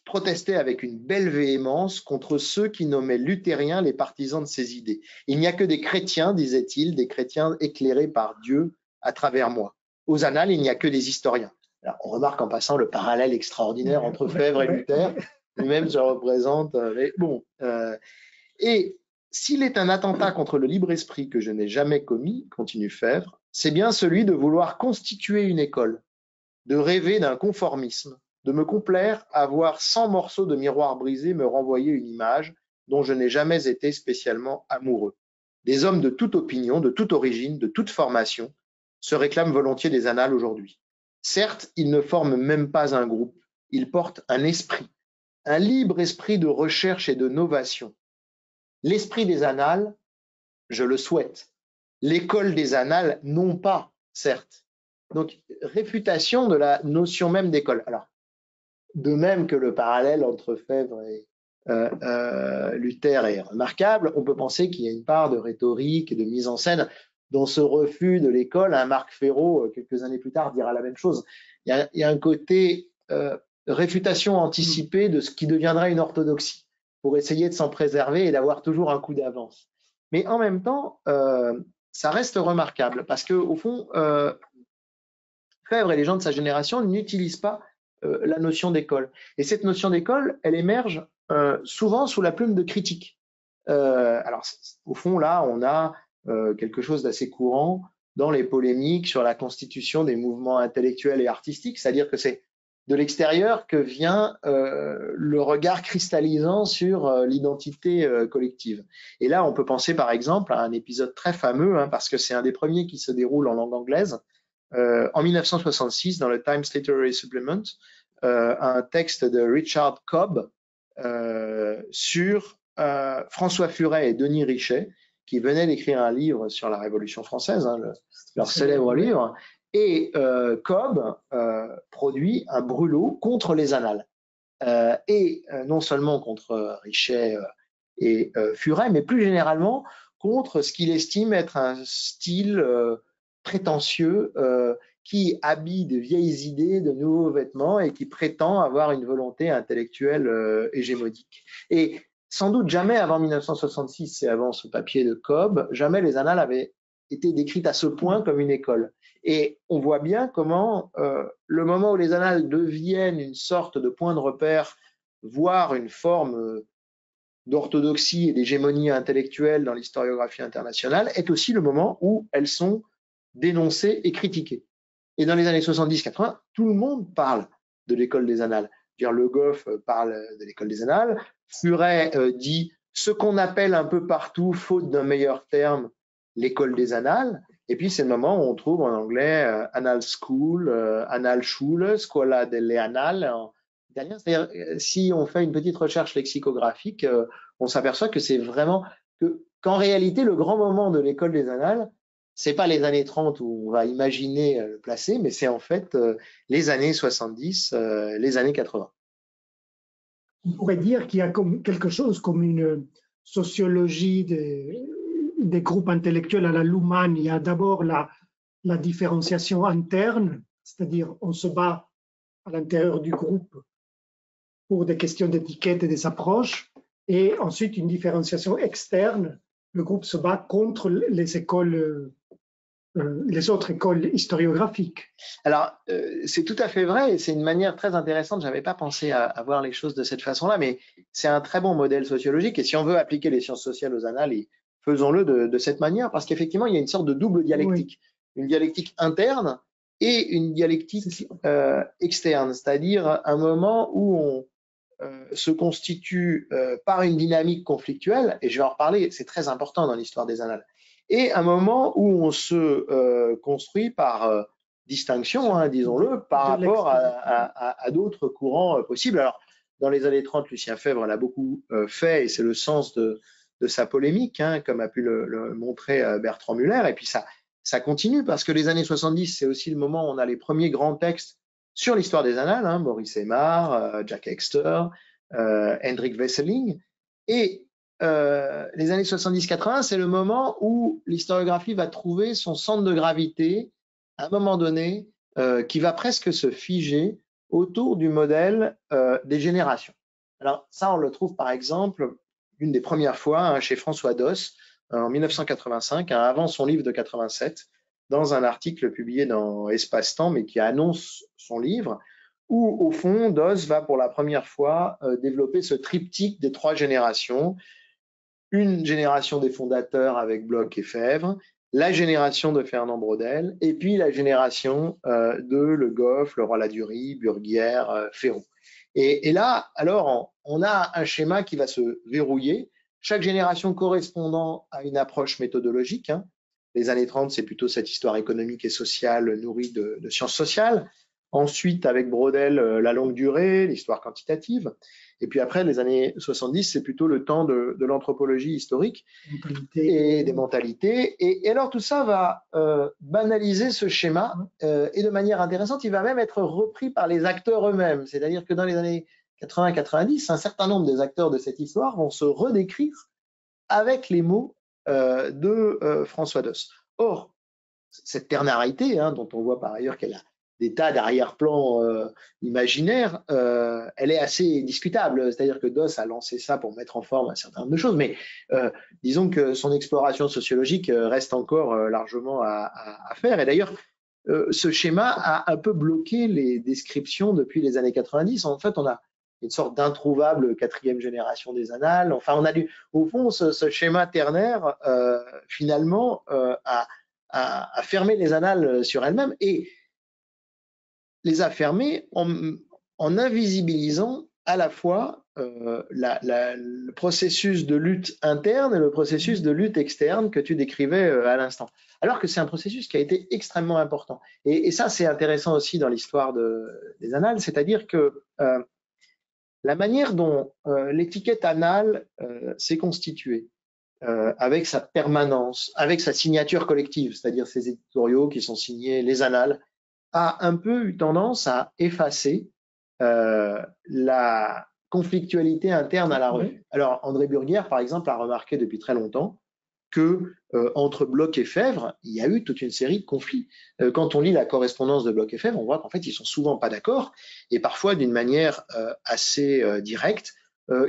protestait avec une belle véhémence contre ceux qui nommaient luthériens les partisans de ses idées. Il n'y a que des chrétiens, disait-il, des chrétiens éclairés par Dieu à travers moi. Aux annales, il n'y a que des historiens. Alors, on remarque en passant le parallèle extraordinaire entre Febvre et Luther. Lui-même se représente. Mais bon. Et s'il est un attentat contre le libre esprit que je n'ai jamais commis, continue Febvre, c'est bien celui de vouloir constituer une école, de rêver d'un conformisme, de me complaire à voir 100 morceaux de miroir brisés me renvoyer une image dont je n'ai jamais été spécialement amoureux. Des hommes de toute opinion, de toute origine, de toute formation se réclament volontiers des annales aujourd'hui. Certes, ils ne forment même pas un groupe, ils portent un esprit, un libre esprit de recherche et de novation. L'esprit des annales, je le souhaite. L'école des annales, non pas, certes. Donc, réfutation de la notion même d'école. Alors, de même que le parallèle entre Febvre et Luther est remarquable, on peut penser qu'il y a une part de rhétorique et de mise en scène dans ce refus de l'école. Marc Ferraud, quelques années plus tard, dira la même chose. Il y a un côté réfutation anticipée de ce qui deviendra une orthodoxie, pour essayer de s'en préserver et d'avoir toujours un coup d'avance. Mais en même temps, ça reste remarquable, parce qu'au fond, Febvre et les gens de sa génération n'utilisent pas la notion d'école. Et cette notion d'école, elle émerge souvent sous la plume de critiques. Alors, au fond, là, on a quelque chose d'assez courant dans les polémiques sur la constitution des mouvements intellectuels et artistiques, c'est-à-dire que c'est de l'extérieur que vient le regard cristallisant sur l'identité collective. Et là, on peut penser par exemple à un épisode très fameux, hein, parce que c'est un des premiers qui se déroule en langue anglaise, en 1966 dans le Times Literary Supplement, un texte de Richard Cobb sur François Furet et Denis Richet, qui venaient d'écrire un livre sur la Révolution française, hein, leur célèbre livre, et Cobb produit un brûlot contre les annales, et non seulement contre Richet et Furet, mais plus généralement contre ce qu'il estime être un style prétentieux qui habille de vieilles idées, de nouveaux vêtements et qui prétend avoir une volonté intellectuelle hégémonique. Et sans doute jamais avant 1966 et avant ce papier de Cobb, jamais les annales avaient été décrites à ce point comme une école. Et on voit bien comment le moment où les annales deviennent une sorte de point de repère, voire une forme d'orthodoxie et d'hégémonie intellectuelle dans l'historiographie internationale, est aussi le moment où elles sont dénoncées et critiquées. Et dans les années 70-80, tout le monde parle de l'école des annales. Le Goff parle de l'école des annales, Furet dit ce qu'on appelle un peu partout, faute d'un meilleur terme, l'école des annales. Et puis c'est le moment où on trouve en anglais Annal School, Annal Schule, Scuola delle Annales en italien. C'est-à-dire, si on fait une petite recherche lexicographique, on s'aperçoit que c'est vraiment qu'en réalité, le grand moment de l'école des annales, c'est pas les années 30 où on va imaginer le placer, mais c'est en fait les années 70, les années 80. On pourrait dire qu'il y a quelque chose comme une sociologie des groupes intellectuels à la Luhmann. Il y a d'abord la différenciation interne, c'est-à-dire on se bat à l'intérieur du groupe pour des questions d'étiquette et des approches, et ensuite une différenciation externe. Le groupe se bat contre les écoles, les autres écoles historiographiques. Alors, c'est tout à fait vrai et c'est une manière très intéressante. Je n'avais pas pensé à voir les choses de cette façon-là, mais c'est un très bon modèle sociologique. Et si on veut appliquer les sciences sociales aux annales, faisons-le de cette manière, parce qu'effectivement, il y a une sorte de double dialectique. Oui. Une dialectique interne et une dialectique externe, c'est-à-dire un moment où on se constitue par une dynamique conflictuelle, et je vais en reparler, c'est très important dans l'histoire des annales, et un moment où on se construit par distinction, hein, disons-le, par rapport à d'autres courants possibles. Alors, dans les années 30, Lucien Febvre l'a beaucoup fait, et c'est le sens de sa polémique, hein, comme a pu le montrer Bertrand Muller, et puis ça continue, parce que les années 70, c'est aussi le moment où on a les premiers grands textes sur l'histoire des annales, hein, Maurice Aymar, Jack Exter, Hendrik Wesseling, et les années 70-80, c'est le moment où l'historiographie va trouver son centre de gravité à un moment donné qui va presque se figer autour du modèle des générations. Alors ça, on le trouve par exemple une des premières fois hein, chez François Doss en 1985, hein, avant son livre de 87, dans un article publié dans Espace-Temps, mais qui annonce son livre, où au fond, Doss va pour la première fois développer ce triptyque des trois générations. Une génération des fondateurs avec Bloch et Febvre, la génération de Fernand Braudel, et puis la génération de Le Goff, Leroy Ladurie, Burguière, Ferron. Et là, alors, on a un schéma qui va se verrouiller, chaque génération correspondant à une approche méthodologique. Hein. Les années 30, c'est plutôt cette histoire économique et sociale nourrie de sciences sociales. Ensuite, avec Braudel, la longue durée, l'histoire quantitative. Et puis après, les années 70, c'est plutôt le temps de l'anthropologie historique et des mentalités. Et alors, tout ça va banaliser ce schéma et de manière intéressante, il va même être repris par les acteurs eux-mêmes. C'est-à-dire que dans les années 80-90, un certain nombre des acteurs de cette histoire vont se redécrire avec les mots de François Doss. Or, cette ternarité, hein, dont on voit par ailleurs qu'elle a des tas d'arrière-plans imaginaires, elle est assez discutable. C'est-à-dire que Doss a lancé ça pour mettre en forme un certain nombre de choses, mais disons que son exploration sociologique reste encore largement à faire. Et d'ailleurs, ce schéma a un peu bloqué les descriptions depuis les années 90. En fait, on a une sorte d'introuvable quatrième génération des annales. Enfin, on a au fond, ce schéma ternaire, finalement, a fermé les annales sur elles-mêmes et les a fermées en invisibilisant à la fois le processus de lutte interne et le processus de lutte externe que tu décrivais à l'instant. Alors que c'est un processus qui a été extrêmement important. Et ça, c'est intéressant aussi dans l'histoire des annales, c'est-à-dire que la manière dont l'étiquette annale s'est constituée, avec sa permanence, avec sa signature collective, c'est-à-dire ces éditoriaux qui sont signés les annales, a un peu eu tendance à effacer la conflictualité interne à la revue. Alors, André Burguière, par exemple, a remarqué depuis très longtemps que entre Bloch et Febvre, il y a eu toute une série de conflits. Quand on lit la correspondance de Bloch et Febvre, on voit qu'en fait, ils sont souvent pas d'accord, et parfois d'une manière assez directe.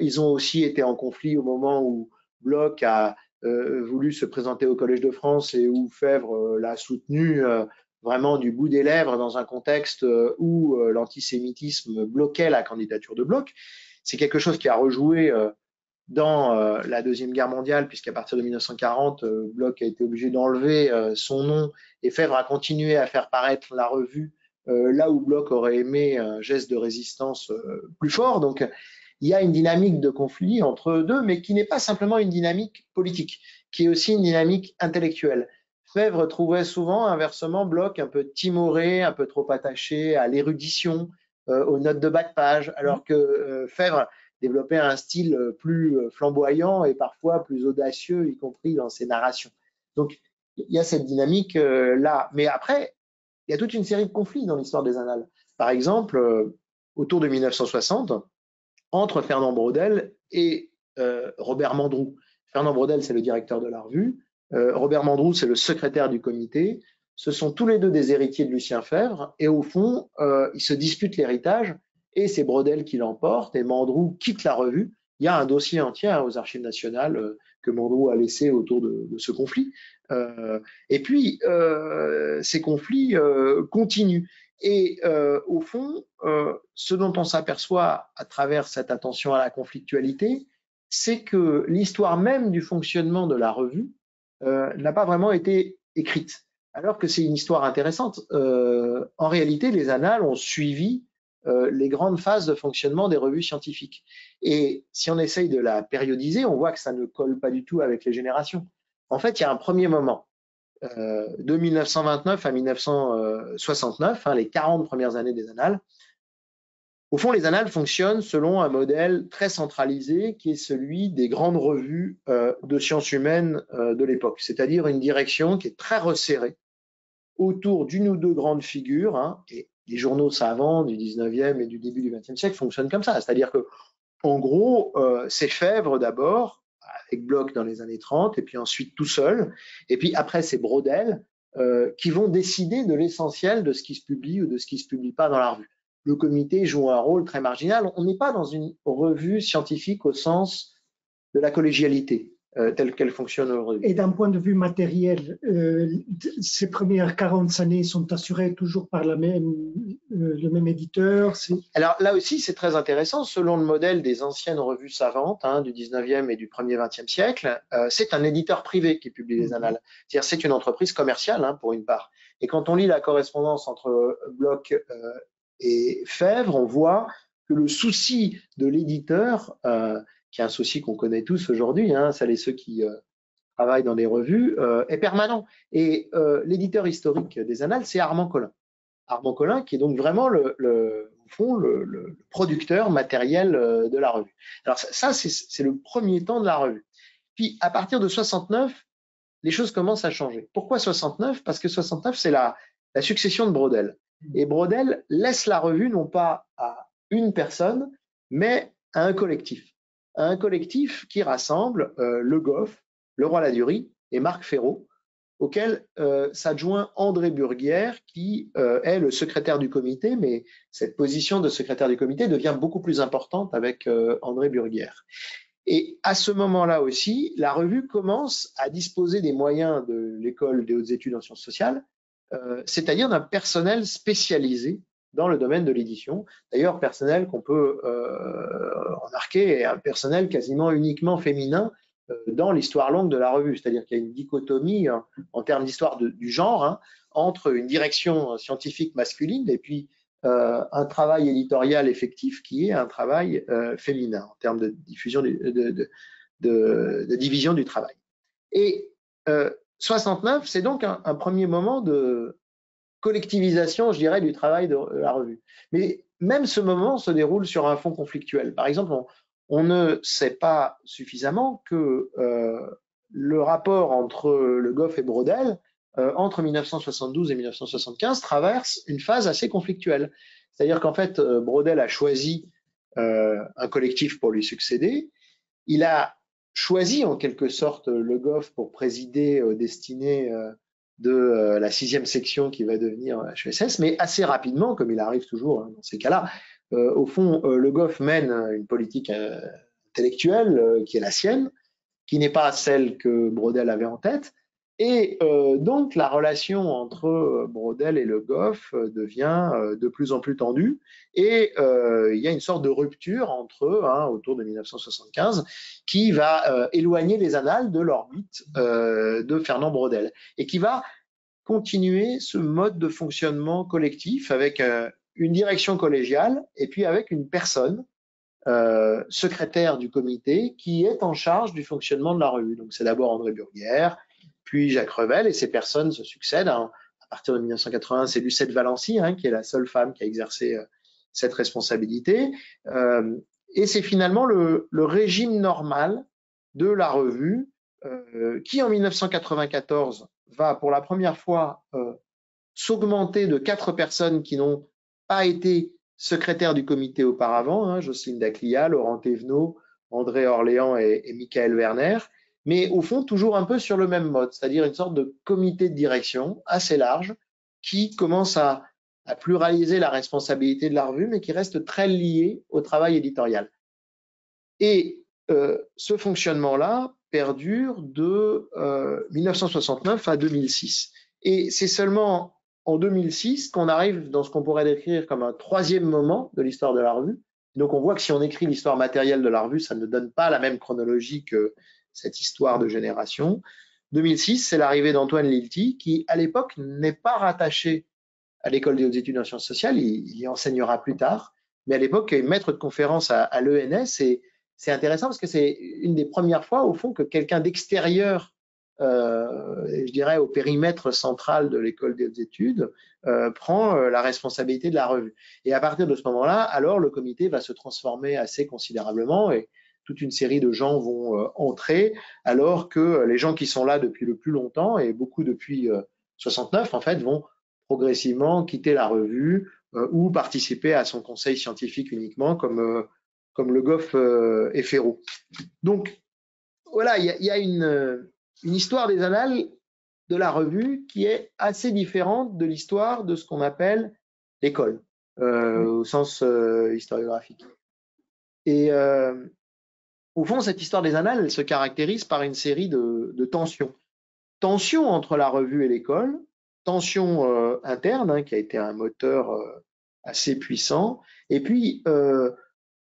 Ils ont aussi été en conflit au moment où Bloch a voulu se présenter au Collège de France et où Febvre l'a soutenu vraiment du bout des lèvres dans un contexte où l'antisémitisme bloquait la candidature de Bloch. C'est quelque chose qui a rejoué dans la Deuxième Guerre mondiale, puisqu'à partir de 1940, Bloch a été obligé d'enlever son nom et Febvre a continué à faire paraître la revue là où Bloch aurait aimé un geste de résistance plus fort. Donc, il y a une dynamique de conflit entre eux deux, mais qui n'est pas simplement une dynamique politique, qui est aussi une dynamique intellectuelle. Febvre trouvait souvent, inversement, Bloch un peu timoré, un peu trop attaché à l'érudition, aux notes de bas de page, alors que Febvre développait un style plus flamboyant et parfois plus audacieux, y compris dans ses narrations. Donc, il y a cette dynamique-là. Mais après, il y a toute une série de conflits dans l'histoire des annales. Par exemple, autour de 1960, entre Fernand Braudel et Robert Mandrou. Fernand Braudel, c'est le directeur de la revue. Robert Mandrou, c'est le secrétaire du comité. Ce sont tous les deux des héritiers de Lucien Febvre. Et au fond, ils se disputent l'héritage. Et c'est Braudel qui l'emporte. Et Mandrou quitte la revue. Il y a un dossier entier aux Archives nationales que Mandrou a laissé autour de ce conflit. Et puis, ces conflits continuent. Et au fond, ce dont on s'aperçoit à travers cette attention à la conflictualité, c'est que l'histoire même du fonctionnement de la revue n'a pas vraiment été écrite, alors que c'est une histoire intéressante. En réalité, les annales ont suivi les grandes phases de fonctionnement des revues scientifiques. Et si on essaye de la périodiser, on voit que ça ne colle pas du tout avec les générations. En fait, il y a un premier moment, de 1929 à 1969, les 40 premières années des annales. Au fond, les annales fonctionnent selon un modèle très centralisé qui est celui des grandes revues de sciences humaines de l'époque, c'est-à-dire une direction qui est très resserrée autour d'une ou deux grandes figures, et les journaux savants du 19e et du début du 20e siècle fonctionnent comme ça, c'est-à-dire que, en gros, c'est Febvre d'abord, avec Bloch dans les années 30, et puis ensuite tout seul, et puis après c'est Braudel, qui vont décider de l'essentiel de ce qui se publie ou de ce qui ne se publie pas dans la revue. Le comité joue un rôle très marginal. On n'est pas dans une revue scientifique au sens de la collégialité telle qu'elle fonctionne aujourd'hui. Et d'un point de vue matériel, ces premières 40 années sont assurées toujours par le même éditeur. Alors là aussi, c'est très intéressant. Selon le modèle des anciennes revues savantes du 19e et du 1er 20e siècle, c'est un éditeur privé qui publie les annales. C'est-à-dire c'est une entreprise commerciale pour une part. Et quand on lit la correspondance entre Bloch et Febvre, on voit que le souci de l'éditeur, qui est un souci qu'on connaît tous aujourd'hui, celles et ceux qui travaillent dans des revues, est permanent. Et l'éditeur historique des annales, c'est Armand Collin. Armand Collin, qui est donc vraiment au fond, le producteur matériel de la revue. Alors ça, c'est le premier temps de la revue. Puis à partir de 69, les choses commencent à changer. Pourquoi 69 ? Parce que 69, c'est la succession de Braudel. Et Braudel laisse la revue non pas à une personne, mais à un collectif. Un collectif qui rassemble Le Goff, Leroy Ladurie et Marc Fesneau, auquel s'adjoint André Burguière, qui est le secrétaire du comité, mais cette position de secrétaire du comité devient beaucoup plus importante avec André Burguière. Et à ce moment-là aussi, la revue commence à disposer des moyens de l'école des hautes études en sciences sociales, c'est-à-dire d'un personnel spécialisé dans le domaine de l'édition. D'ailleurs, personnel qu'on peut remarquer est un personnel quasiment uniquement féminin dans l'histoire longue de la revue, c'est-à-dire qu'il y a une dichotomie en termes d'histoire du genre entre une direction scientifique masculine et puis un travail éditorial effectif qui est un travail féminin en termes de diffusion de division du travail. Et 69, c'est donc un premier moment de collectivisation, je dirais, du travail de la revue. Mais même ce moment se déroule sur un fond conflictuel. Par exemple, on ne sait pas suffisamment que le rapport entre Le Goff et Braudel, entre 1972 et 1975, traverse une phase assez conflictuelle. C'est-à-dire qu'en fait, Braudel a choisi un collectif pour lui succéder. Il a choisi en quelque sorte Le Goff pour présider aux destinées de la 6e section qui va devenir HESS, mais assez rapidement, comme il arrive toujours dans ces cas-là, au fond, Le Goff mène une politique intellectuelle qui est la sienne, qui n'est pas celle que Braudel avait en tête, et donc la relation entre Braudel et Le Goff devient de plus en plus tendue, et il y a une sorte de rupture entre eux autour de 1975 qui va éloigner les annales de l'orbite de Fernand Braudel et qui va continuer ce mode de fonctionnement collectif avec une direction collégiale et puis avec une personne secrétaire du comité qui est en charge du fonctionnement de la revue. Donc c'est d'abord André Burguière, puis Jacques Revel, et ces personnes se succèdent. À partir de 1980, c'est Lucette Valency qui est la seule femme qui a exercé cette responsabilité. Et c'est finalement le régime normal de la revue qui, en 1994, va pour la première fois s'augmenter de 4 personnes qui n'ont pas été secrétaires du comité auparavant, Jocelyne Daclia, Laurent Thévenot, André Orléans et Michael Werner, mais au fond toujours un peu sur le même mode, c'est-à-dire une sorte de comité de direction assez large qui commence à pluraliser la responsabilité de la revue, mais qui reste très lié au travail éditorial. Et ce fonctionnement-là perdure de 1969 à 2006. Et c'est seulement en 2006 qu'on arrive dans ce qu'on pourrait décrire comme un troisième moment de l'histoire de la revue. Donc on voit que si on écrit l'histoire matérielle de la revue, ça ne donne pas la même chronologie que cette histoire de génération. 2006, c'est l'arrivée d'Antoine Lilti, qui à l'époque n'est pas rattaché à l'école des hautes études en sciences sociales, il y enseignera plus tard, mais à l'époque, il est maître de conférence à l'ENS, et c'est intéressant parce que c'est une des premières fois, au fond, que quelqu'un d'extérieur, je dirais, au périmètre central de l'école des hautes études, prend la responsabilité de la revue. Et à partir de ce moment-là, alors, le comité va se transformer assez considérablement et toute une série de gens vont entrer, alors que les gens qui sont là depuis le plus longtemps, et beaucoup depuis 69, en fait, vont progressivement quitter la revue ou participer à son conseil scientifique uniquement, comme Le Goff et Ferraud. Donc, voilà, il y a une histoire des annales de la revue qui est assez différente de l'histoire de ce qu'on appelle l'école, au sens historiographique. Et au fond, cette histoire des annales, elle se caractérise par une série de tensions. Tensions entre la revue et l'école, tension interne, qui a été un moteur assez puissant, et puis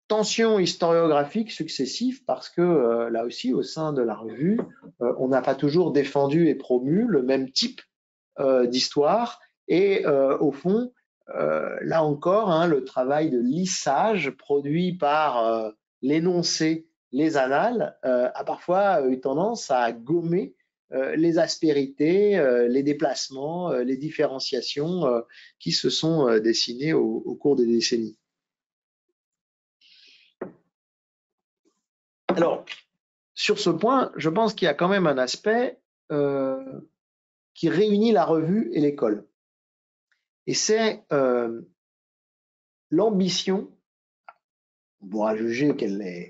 tensions historiographiques successives, parce que là aussi, au sein de la revue, on n'a pas toujours défendu et promu le même type d'histoire, et au fond, là encore, le travail de lissage produit par l'énoncé, les annales, a parfois eu tendance à gommer les aspérités, les déplacements, les différenciations qui se sont dessinées au cours des décennies. Alors, sur ce point, je pense qu'il y a quand même un aspect qui réunit la revue et l'école. Et c'est l'ambition, on pourra juger qu'elle est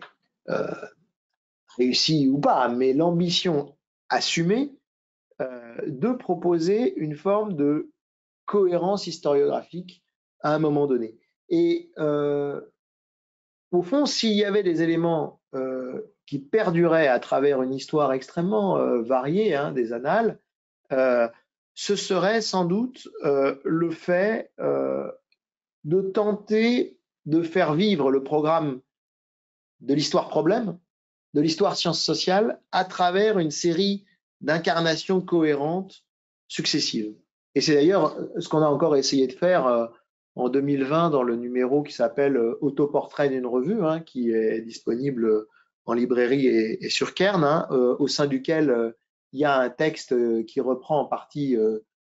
réussie ou pas, mais l'ambition assumée de proposer une forme de cohérence historiographique à un moment donné. Et au fond, s'il y avait des éléments qui perduraient à travers une histoire extrêmement variée des annales, ce serait sans doute le fait de tenter de faire vivre le programme de l'histoire problème, de l'histoire sciences sociales, à travers une série d'incarnations cohérentes successives. Et c'est d'ailleurs ce qu'on a encore essayé de faire en 2020 dans le numéro qui s'appelle Autoportrait d'une revue, hein, qui est disponible en librairie et sur Cairn, hein, au sein duquel il y a un texte qui reprend en partie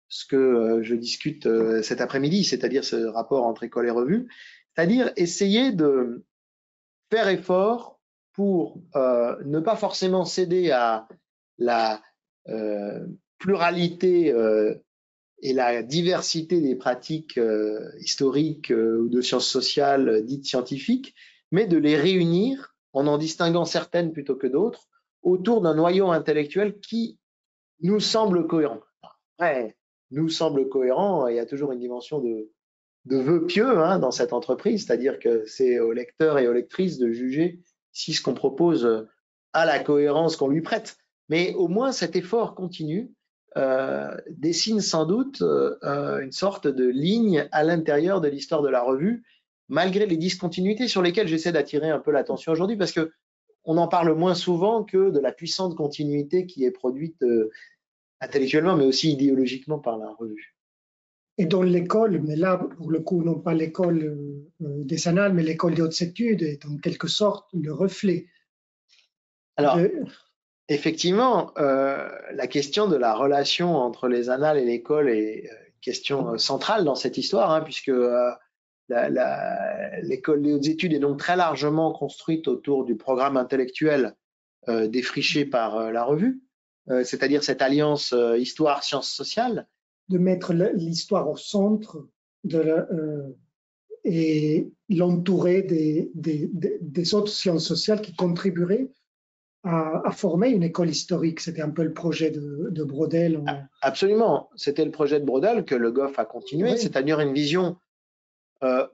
ce que je discute cet après-midi, c'est-à-dire ce rapport entre école et revue, c'est-à-dire essayer de faire effort pour ne pas forcément céder à la pluralité et la diversité des pratiques historiques ou de sciences sociales dites scientifiques, mais de les réunir en distinguant certaines plutôt que d'autres autour d'un noyau intellectuel qui nous semble cohérent. Après, nous semble cohérent, il y a toujours une dimension de vœux pieux hein, dans cette entreprise, c'est-à-dire que c'est aux lecteurs et aux lectrices de juger si ce qu'on propose a la cohérence qu'on lui prête. Mais au moins cet effort continu dessine sans doute une sorte de ligne à l'intérieur de l'histoire de la revue, malgré les discontinuités sur lesquelles j'essaie d'attirer un peu l'attention aujourd'hui, parce que on en parle moins souvent que de la puissante continuité qui est produite intellectuellement, mais aussi idéologiquement par la revue. Et dans l'école, mais là, pour le coup, non pas l'école des annales, mais l'école des hautes études est en quelque sorte le reflet. Alors, effectivement, la question de la relation entre les annales et l'école est une question centrale dans cette histoire, hein, puisque l'école des hautes études est donc très largement construite autour du programme intellectuel défriché par la revue, c'est-à-dire cette alliance histoire-sciences sociales. De mettre l'histoire au centre et l'entourer des autres sciences sociales qui contribueraient à former une école historique. C'était un peu le projet de Braudel. Absolument, c'était le projet de Braudel que le Goff a continué, oui. C'est-à-dire une vision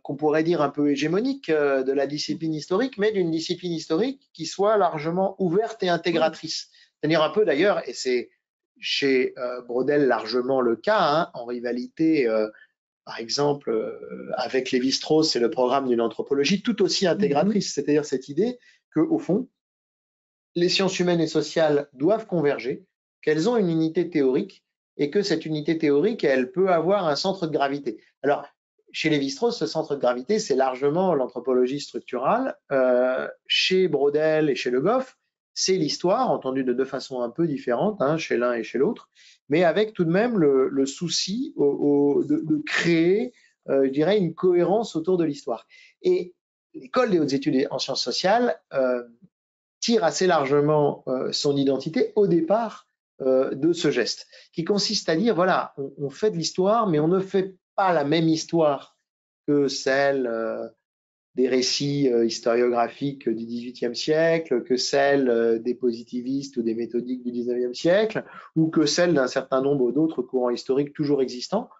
qu'on pourrait dire un peu hégémonique de la discipline historique, mais d'une discipline historique qui soit largement ouverte et intégratrice. Oui. C'est-à-dire un peu d'ailleurs, et c'est chez Braudel largement le cas, hein, en rivalité par exemple avec Lévi-Strauss et le programme d'une anthropologie tout aussi intégratrice, c'est-à-dire cette idée qu'au fond, les sciences humaines et sociales doivent converger, qu'elles ont une unité théorique et que cette unité théorique, elle peut avoir un centre de gravité. Alors, chez Lévi-Strauss, ce centre de gravité, c'est largement l'anthropologie structurale. Chez Braudel et chez Le Goff, c'est l'histoire, entendue de deux façons un peu différentes, hein, chez l'un et chez l'autre, mais avec tout de même le souci de créer, je dirais, une cohérence autour de l'histoire. Et l'école des hautes études en sciences sociales tire assez largement son identité au départ de ce geste, qui consiste à dire, voilà, on fait de l'histoire, mais on ne fait pas la même histoire que celle des récits historiographiques du XVIIIe siècle, que celle des positivistes ou des méthodiques du XIXe siècle, ou que celle d'un certain nombre d'autres courants historiques toujours existants.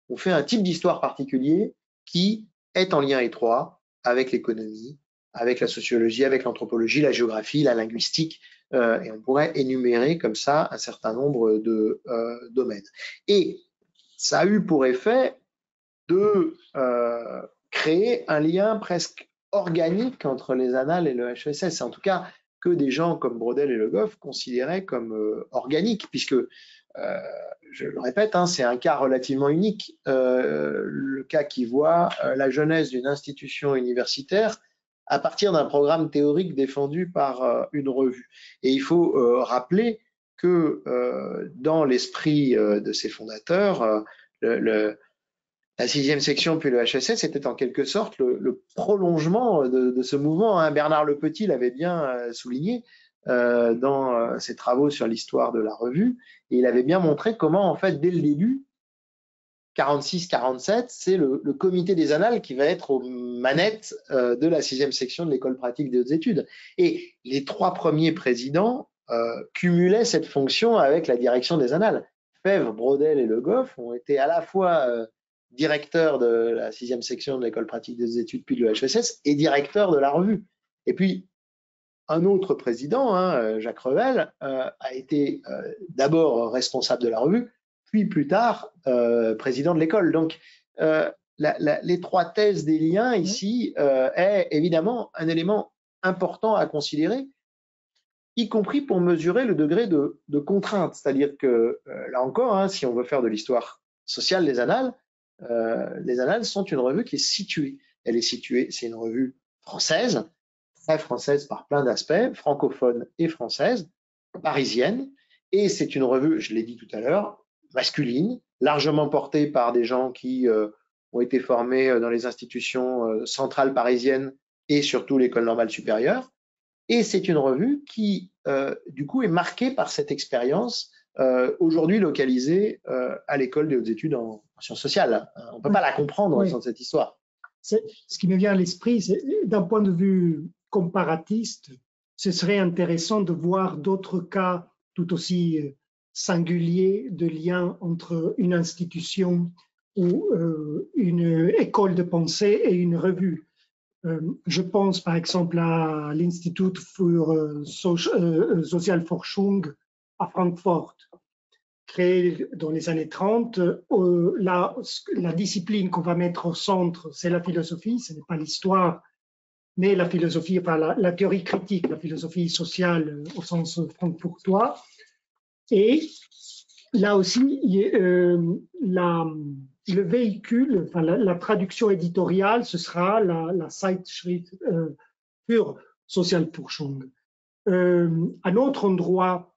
On fait un type d'histoire particulier qui est en lien étroit avec l'économie, avec la sociologie, avec l'anthropologie, la géographie, la linguistique, et on pourrait énumérer comme ça un certain nombre de domaines. Et ça a eu pour effet de créer un lien presque organique entre les annales et le HESS, en tout cas que des gens comme Braudel et Le Goff considéraient comme organique, puisque, je le répète, hein, c'est un cas relativement unique, le cas qui voit la jeunesse d'une institution universitaire à partir d'un programme théorique défendu par une revue. Et il faut rappeler que dans l'esprit de ses fondateurs, la sixième section puis le HESS était en quelque sorte le prolongement de ce mouvement. Hein. Bernard Le Petit l'avait bien souligné dans ses travaux sur l'histoire de la revue, et il avait bien montré comment, en fait, dès le début, 46-47, c'est le comité des annales qui va être aux manettes de la sixième section de l'école pratique des hautes études. Et les trois premiers présidents cumulaient cette fonction avec la direction des annales. Fèvre, Braudel et Le Goff ont été à la fois directeur de la sixième section de l'école pratique des études puis de l'EHESS et directeur de la revue. Et puis, un autre président, hein, Jacques Revel, a été d'abord responsable de la revue, puis plus tard président de l'école. Donc, l'étroitesse des liens ici est évidemment un élément important à considérer, y compris pour mesurer le degré de contrainte. C'est-à-dire que, là encore, hein, si on veut faire de l'histoire sociale des Annales sont une revue qui est située. Elle est située, c'est une revue française, très française par plein d'aspects, francophone et française, parisienne, et c'est une revue, je l'ai dit tout à l'heure, masculine, largement portée par des gens qui ont été formés dans les institutions centrales parisiennes et surtout l'école normale supérieure. Et c'est une revue qui, du coup, est marquée par cette expérience aujourd'hui localisée à l'école des hautes études en sciences sociales. On ne peut pas la comprendre sans cette histoire. Ce qui me vient à l'esprit, c'est d'un point de vue comparatiste, ce serait intéressant de voir d'autres cas tout aussi singuliers de lien entre une institution ou une école de pensée et une revue. Je pense par exemple à l'Institut für Sozialforschung à Francfort, créé dans les années 30. La discipline qu'on va mettre au centre, c'est la philosophie, ce n'est pas l'histoire, mais la philosophie, enfin la théorie critique, la philosophie sociale au sens francfortois. Et là aussi, le véhicule, enfin la traduction éditoriale, ce sera la Zeitschrift für Sozialforschung. Un autre endroit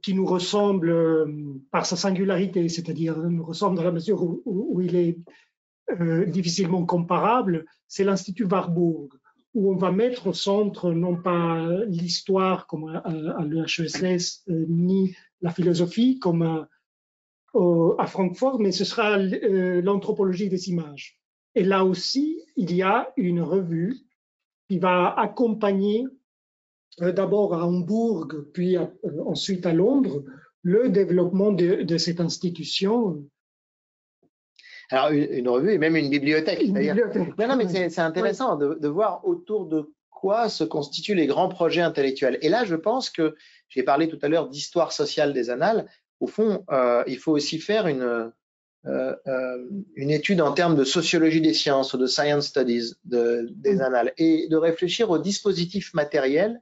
qui nous ressemble par sa singularité, c'est-à-dire nous ressemble dans la mesure où il est difficilement comparable, c'est l'Institut Warburg, où on va mettre au centre non pas l'histoire comme à l'EHESS, ni la philosophie comme à Francfort, mais ce sera l'anthropologie des images. Et là aussi, il y a une revue qui va accompagner d'abord à Hambourg, puis ensuite à Londres, le développement de cette institution. Alors, une revue et même une bibliothèque. Non, mais c'est intéressant de voir autour de quoi se constituent les grands projets intellectuels. Et là, je pense que, j'ai parlé tout à l'heure d'histoire sociale des Annales, au fond, il faut aussi faire une étude en termes de sociologie des sciences ou de science studies des Annales et de réfléchir aux dispositifs matériels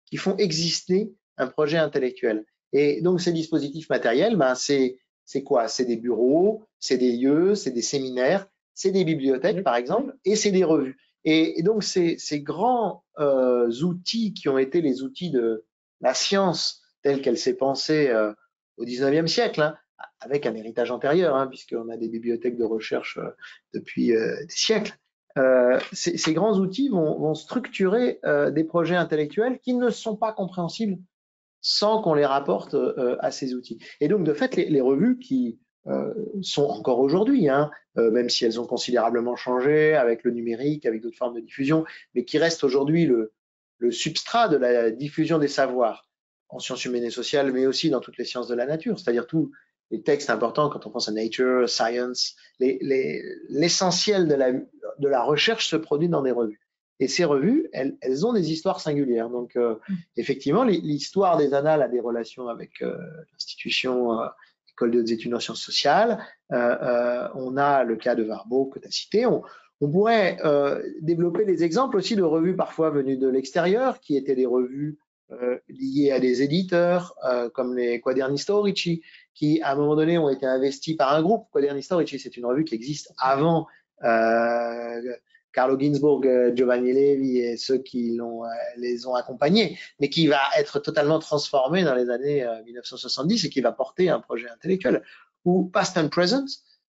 qui font exister un projet intellectuel. Et donc, ces dispositifs matériels, c'est quoi? C'est des bureaux, c'est des lieux, c'est des séminaires, c'est des bibliothèques, par exemple, et c'est des revues. Et donc, ces grands outils qui ont été les outils de la science telle qu'elle s'est pensée au 19e siècle, hein, avec un héritage antérieur, hein, puisqu'on a des bibliothèques de recherche depuis des siècles, ces grands outils vont structurer des projets intellectuels qui ne sont pas compréhensibles sans qu'on les rapporte à ces outils. Et donc, de fait, les revues qui sont encore aujourd'hui, hein, même si elles ont considérablement changé avec le numérique, avec d'autres formes de diffusion, mais qui restent aujourd'hui le substrat de la diffusion des savoirs en sciences humaines et sociales, mais aussi dans toutes les sciences de la nature, c'est-à-dire tous les textes importants quand on pense à nature, science, l'essentiel de la recherche se produit dans des revues. Et ces revues, elles ont des histoires singulières. Donc, effectivement, l'histoire des Annales a des relations avec l'institution École des hautes études en sciences sociales. On a le cas de Warburg que tu as cité. On pourrait développer des exemples aussi de revues parfois venues de l'extérieur, qui étaient des revues liées à des éditeurs, comme les Quaderni Storici, qui, à un moment donné, ont été investis par un groupe. Quaderni Storici, c'est une revue qui existe avant Carlo Ginzburg, Giovanni Levi et ceux qui les ont accompagnés, mais qui va être totalement transformé dans les années 1970 et qui va porter un projet intellectuel. Ou Past and Present,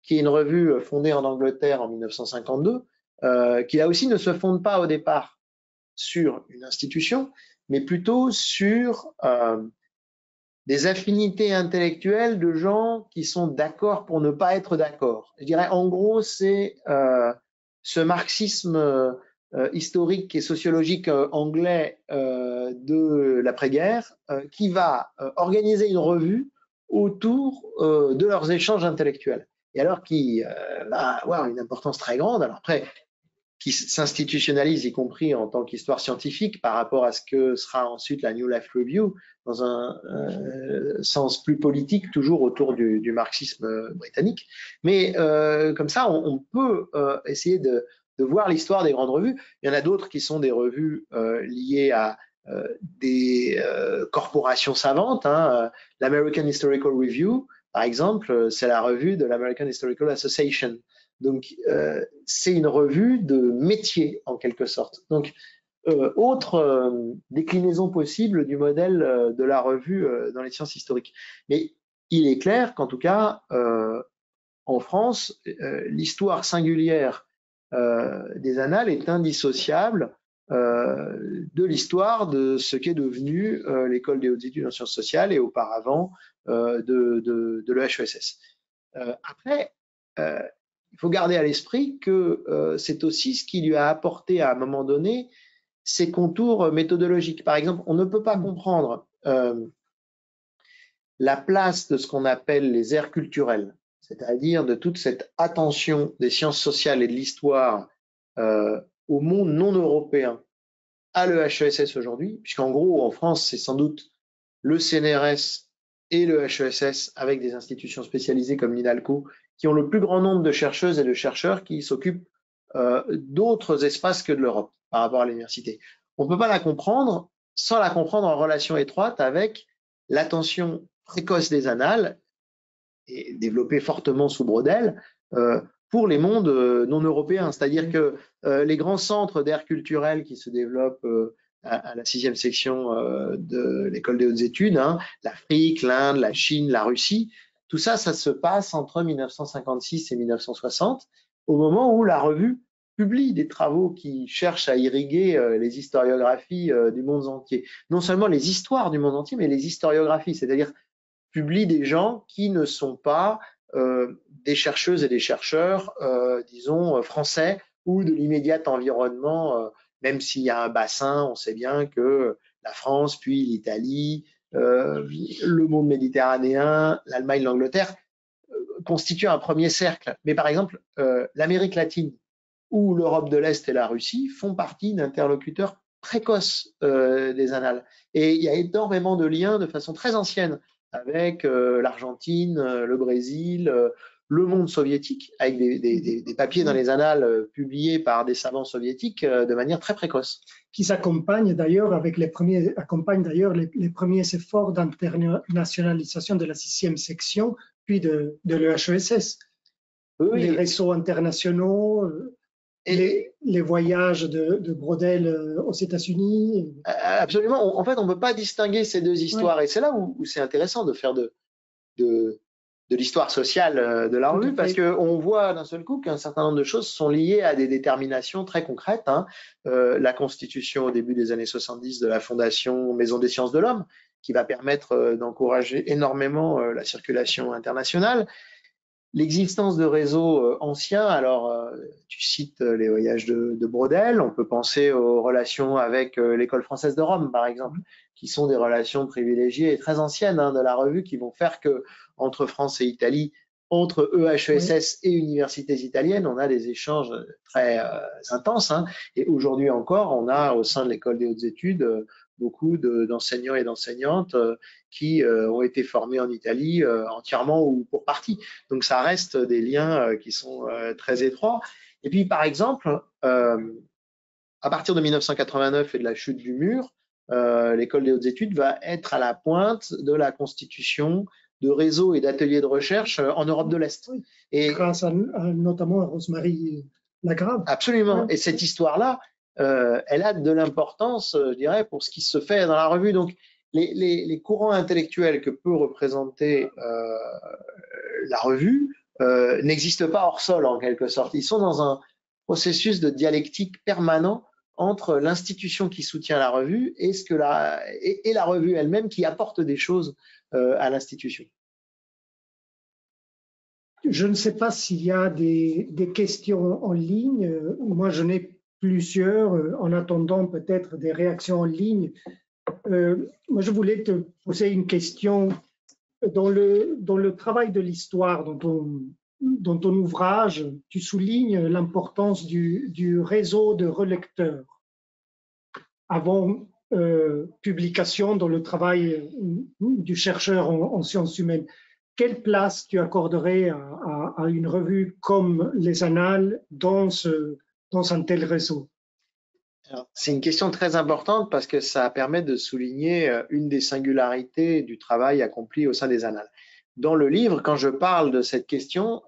qui est une revue fondée en Angleterre en 1952, qui là aussi ne se fonde pas au départ sur une institution, mais plutôt sur des affinités intellectuelles de gens qui sont d'accord pour ne pas être d'accord. Je dirais, en gros, c'est ce marxisme historique et sociologique anglais de l'après-guerre qui va organiser une revue autour de leurs échanges intellectuels. Et alors qui va avoir une importance très grande. Alors après, qui s'institutionnalise, y compris en tant qu'histoire scientifique, par rapport à ce que sera ensuite la New Life Review, dans un sens plus politique, toujours autour du marxisme britannique. Mais comme ça, on peut essayer de voir l'histoire des grandes revues. Il y en a d'autres qui sont des revues liées à des corporations savantes. L'American Historical Review, par exemple, c'est la revue de l'American Historical Association. Donc, c'est une revue de métier, en quelque sorte. Donc, autre déclinaison possible du modèle de la revue dans les sciences historiques. Mais il est clair qu'en tout cas, en France, l'histoire singulière des annales est indissociable de l'histoire de ce qu'est devenu l'école des hautes études en sciences sociales et auparavant de l'EHESS. Après, il faut garder à l'esprit que c'est aussi ce qui lui a apporté à un moment donné ses contours méthodologiques. Par exemple, on ne peut pas comprendre la place de ce qu'on appelle les aires culturelles, c'est-à-dire de toute cette attention des sciences sociales et de l'histoire au monde non européen à l'EHESS aujourd'hui, puisqu'en gros, en France, c'est sans doute le CNRS et le HESS avec des institutions spécialisées comme l'INALCO qui ont le plus grand nombre de chercheuses et de chercheurs qui s'occupent d'autres espaces que de l'Europe par rapport à l'université. On ne peut pas la comprendre sans la comprendre en relation étroite avec l'attention précoce des annales et développée fortement sous Braudel pour les mondes non européens. C'est-à-dire que les grands centres d'aires culturelles qui se développent à la 6e section de l'école des hautes études, l'Afrique, l'Inde, la Chine, la Russie, tout ça, ça se passe entre 1956 et 1960, au moment où la revue publie des travaux qui cherchent à irriguer les historiographies du monde entier. Non seulement les histoires du monde entier, mais les historiographies, c'est-à-dire publie des gens qui ne sont pas des chercheuses et des chercheurs, disons, français ou de l'immédiat environnement, même s'il y a un bassin, on sait bien que la France, puis l'Italie, le monde méditerranéen, l'Allemagne, l'Angleterre constituent un premier cercle. Mais par exemple, l'Amérique latine ou l'Europe de l'Est et la Russie font partie d'interlocuteurs précoces des annales. Et il y a énormément de liens de façon très ancienne avec l'Argentine, le Brésil, le monde soviétique, avec des papiers dans les annales publiés par des savants soviétiques de manière très précoce. Qui s'accompagnent d'ailleurs avec les premiers efforts d'internationalisation de la 6e section, puis de l'EHESS. Oui. Les réseaux internationaux, les voyages de Braudel aux États-Unis. Absolument. En fait, on ne peut pas distinguer ces deux histoires. Oui. Et c'est là où c'est intéressant de faire de l'histoire sociale de la revue, parce qu'on voit d'un seul coup qu'un certain nombre de choses sont liées à des déterminations très concrètes. La constitution au début des années 70 de la Fondation Maison des sciences de l'homme, qui va permettre d'encourager énormément la circulation internationale. L'existence de réseaux anciens, alors tu cites les voyages de Braudel, on peut penser aux relations avec l'école française de Rome, par exemple, qui sont des relations privilégiées et très anciennes de la revue, qui vont faire que entre France et Italie, entre EHESS et universités italiennes, on a des échanges très intenses. Et aujourd'hui encore, on a au sein de l'école des hautes études beaucoup d'enseignants et d'enseignantes qui ont été formés en Italie entièrement ou pour partie. Donc ça reste des liens qui sont très étroits. Et puis par exemple, à partir de 1989 et de la chute du mur, l'école des hautes études va être à la pointe de la constitution de réseaux et d'ateliers de recherche en Europe de l'Est. Oui. Et grâce notamment à Rosemarie Lagrave. Absolument. Et cette histoire-là, elle a de l'importance, je dirais, pour ce qui se fait dans la revue. Donc, les courants intellectuels que peut représenter la revue n'existent pas hors sol, en quelque sorte. Ils sont dans un processus de dialectique permanent entre l'institution qui soutient la revue et la revue elle-même qui apporte des choses à l'institution. Je ne sais pas s'il y a des questions en ligne. Moi, j'en ai plusieurs, en attendant peut-être des réactions en ligne. Moi, je voulais te poser une question. Dans le travail de l'histoire dont dans ton ouvrage, tu soulignes l'importance du réseau de relecteurs avant publication dans le travail du chercheur en sciences humaines. Quelle place tu accorderais à une revue comme les Annales dans un tel réseau? C'est une question très importante parce que ça permet de souligner une des singularités du travail accompli au sein des Annales. Dans le livre, quand je parle de cette question,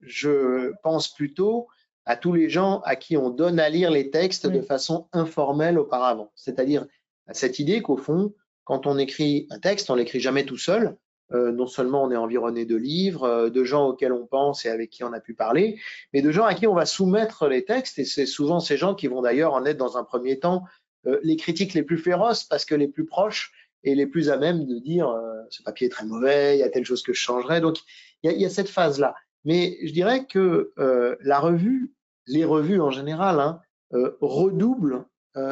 je pense plutôt à tous les gens à qui on donne à lire les textes de façon informelle auparavant. C'est-à-dire à cette idée qu'au fond, quand on écrit un texte, on l'écrit jamais tout seul. Non seulement on est environné de livres, de gens auxquels on pense et avec qui on a pu parler, mais de gens à qui on va soumettre les textes. Et c'est souvent ces gens qui vont d'ailleurs en être dans un premier temps les critiques les plus féroces parce que les plus proches et les plus à même de dire ce papier est très mauvais, il y a telle chose que je changerais. Donc il y a cette phase-là. Mais je dirais que la revue, les revues en général, redoublent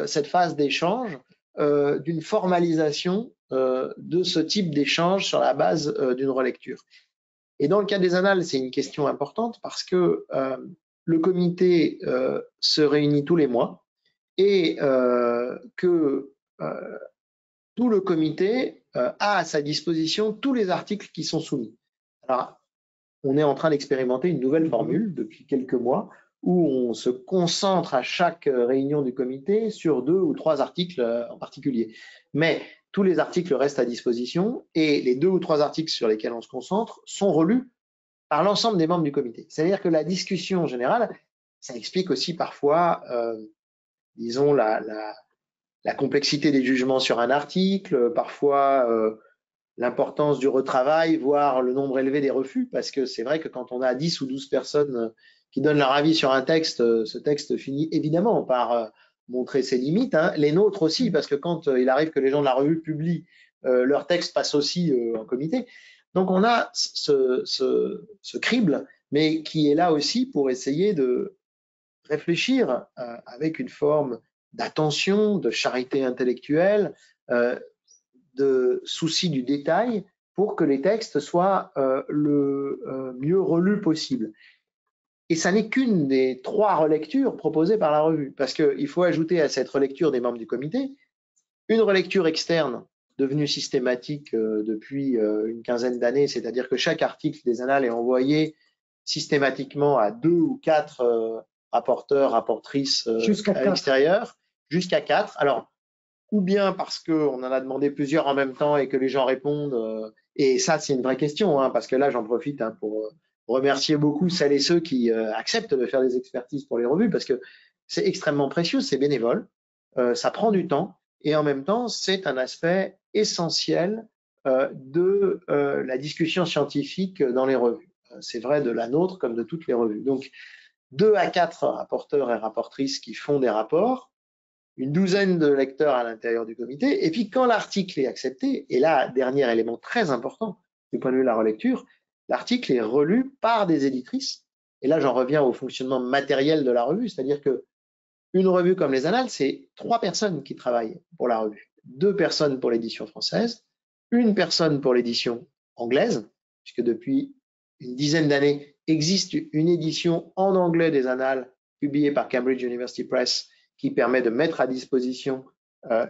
cette phase d'échange d'une formalisation de ce type d'échange sur la base d'une relecture. Et dans le cas des Annales, c'est une question importante parce que le comité se réunit tous les mois et que tout le comité a à sa disposition tous les articles qui sont soumis. Alors, on est en train d'expérimenter une nouvelle formule depuis quelques mois où on se concentre à chaque réunion du comité sur 2 ou 3 articles en particulier. Mais tous les articles restent à disposition et les 2 ou 3 articles sur lesquels on se concentre sont relus par l'ensemble des membres du comité. C'est-à-dire que la discussion générale, ça explique aussi parfois, disons, la complexité des jugements sur un article, parfois l'importance du retravail, voire le nombre élevé des refus, parce que c'est vrai que quand on a 10 ou 12 personnes qui donnent leur avis sur un texte, ce texte finit évidemment par montrer ses limites, les nôtres aussi, parce que quand il arrive que les gens de la revue publient, leur texte passe aussi en comité. Donc on a ce crible, mais qui est là aussi pour essayer de réfléchir avec une forme d'attention, de charité intellectuelle, de souci du détail pour que les textes soient le mieux relus possible. Et ça n'est qu'une des 3 relectures proposées par la revue, parce qu'il faut ajouter à cette relecture des membres du comité une relecture externe devenue systématique depuis une quinzaine d'années, c'est-à-dire que chaque article des Annales est envoyé systématiquement à 2 ou 4 rapporteurs, rapportrices à l'extérieur, jusqu'à 4. Alors, ou bien parce qu'on en a demandé plusieurs en même temps et que les gens répondent, et ça c'est une vraie question, parce que là j'en profite pour remercier beaucoup celles et ceux qui acceptent de faire des expertises pour les revues, parce que c'est extrêmement précieux, c'est bénévole, ça prend du temps, et en même temps c'est un aspect essentiel de la discussion scientifique dans les revues. C'est vrai de la nôtre comme de toutes les revues. Donc 2 à 4 rapporteurs et rapportrices qui font des rapports, une douzaine de lecteurs à l'intérieur du comité, et puis quand l'article est accepté, et là, dernier élément très important du point de vue de la relecture, l'article est relu par des éditrices, et là j'en reviens au fonctionnement matériel de la revue, c'est-à-dire que une revue comme les Annales, c'est 3 personnes qui travaillent pour la revue, 2 personnes pour l'édition française, 1 personne pour l'édition anglaise, puisque depuis une dizaine d'années existe une édition en anglais des Annales publiée par Cambridge University Press qui permet de mettre à disposition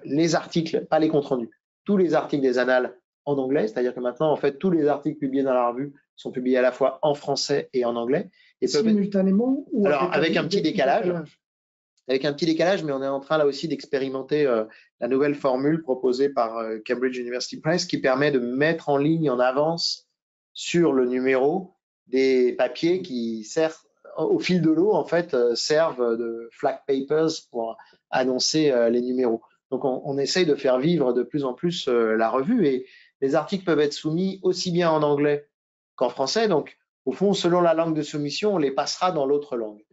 les articles, pas les comptes rendus, tous les articles des Annales en anglais, c'est-à-dire que maintenant, en fait, tous les articles publiés dans la revue sont publiés à la fois en français et en anglais. Et simultanément ou alors, avec un petit décalage. Avec un petit décalage, mais on est en train là aussi d'expérimenter la nouvelle formule proposée par Cambridge University Press qui permet de mettre en ligne en avance sur le numéro des papiers qui servent au fil de l'eau, en fait, servent de flag papers pour annoncer les numéros. Donc, on essaye de faire vivre de plus en plus la revue et les articles peuvent être soumis aussi bien en anglais qu'en français. Donc, au fond, selon la langue de soumission, on les passera dans l'autre langue.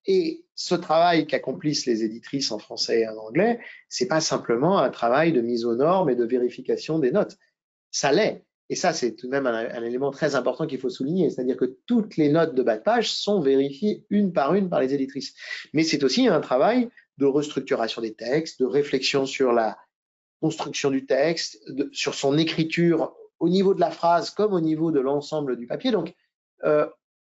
Et ce travail qu'accomplissent les éditrices en français et en anglais, c'est pas simplement un travail de mise aux normes et de vérification des notes. Ça l'est. Et ça, c'est tout de même un élément très important qu'il faut souligner, c'est-à-dire que toutes les notes de bas de page sont vérifiées une par les éditrices. Mais c'est aussi un travail de restructuration des textes, de réflexion sur la construction du texte, sur son écriture au niveau de la phrase comme au niveau de l'ensemble du papier. Donc,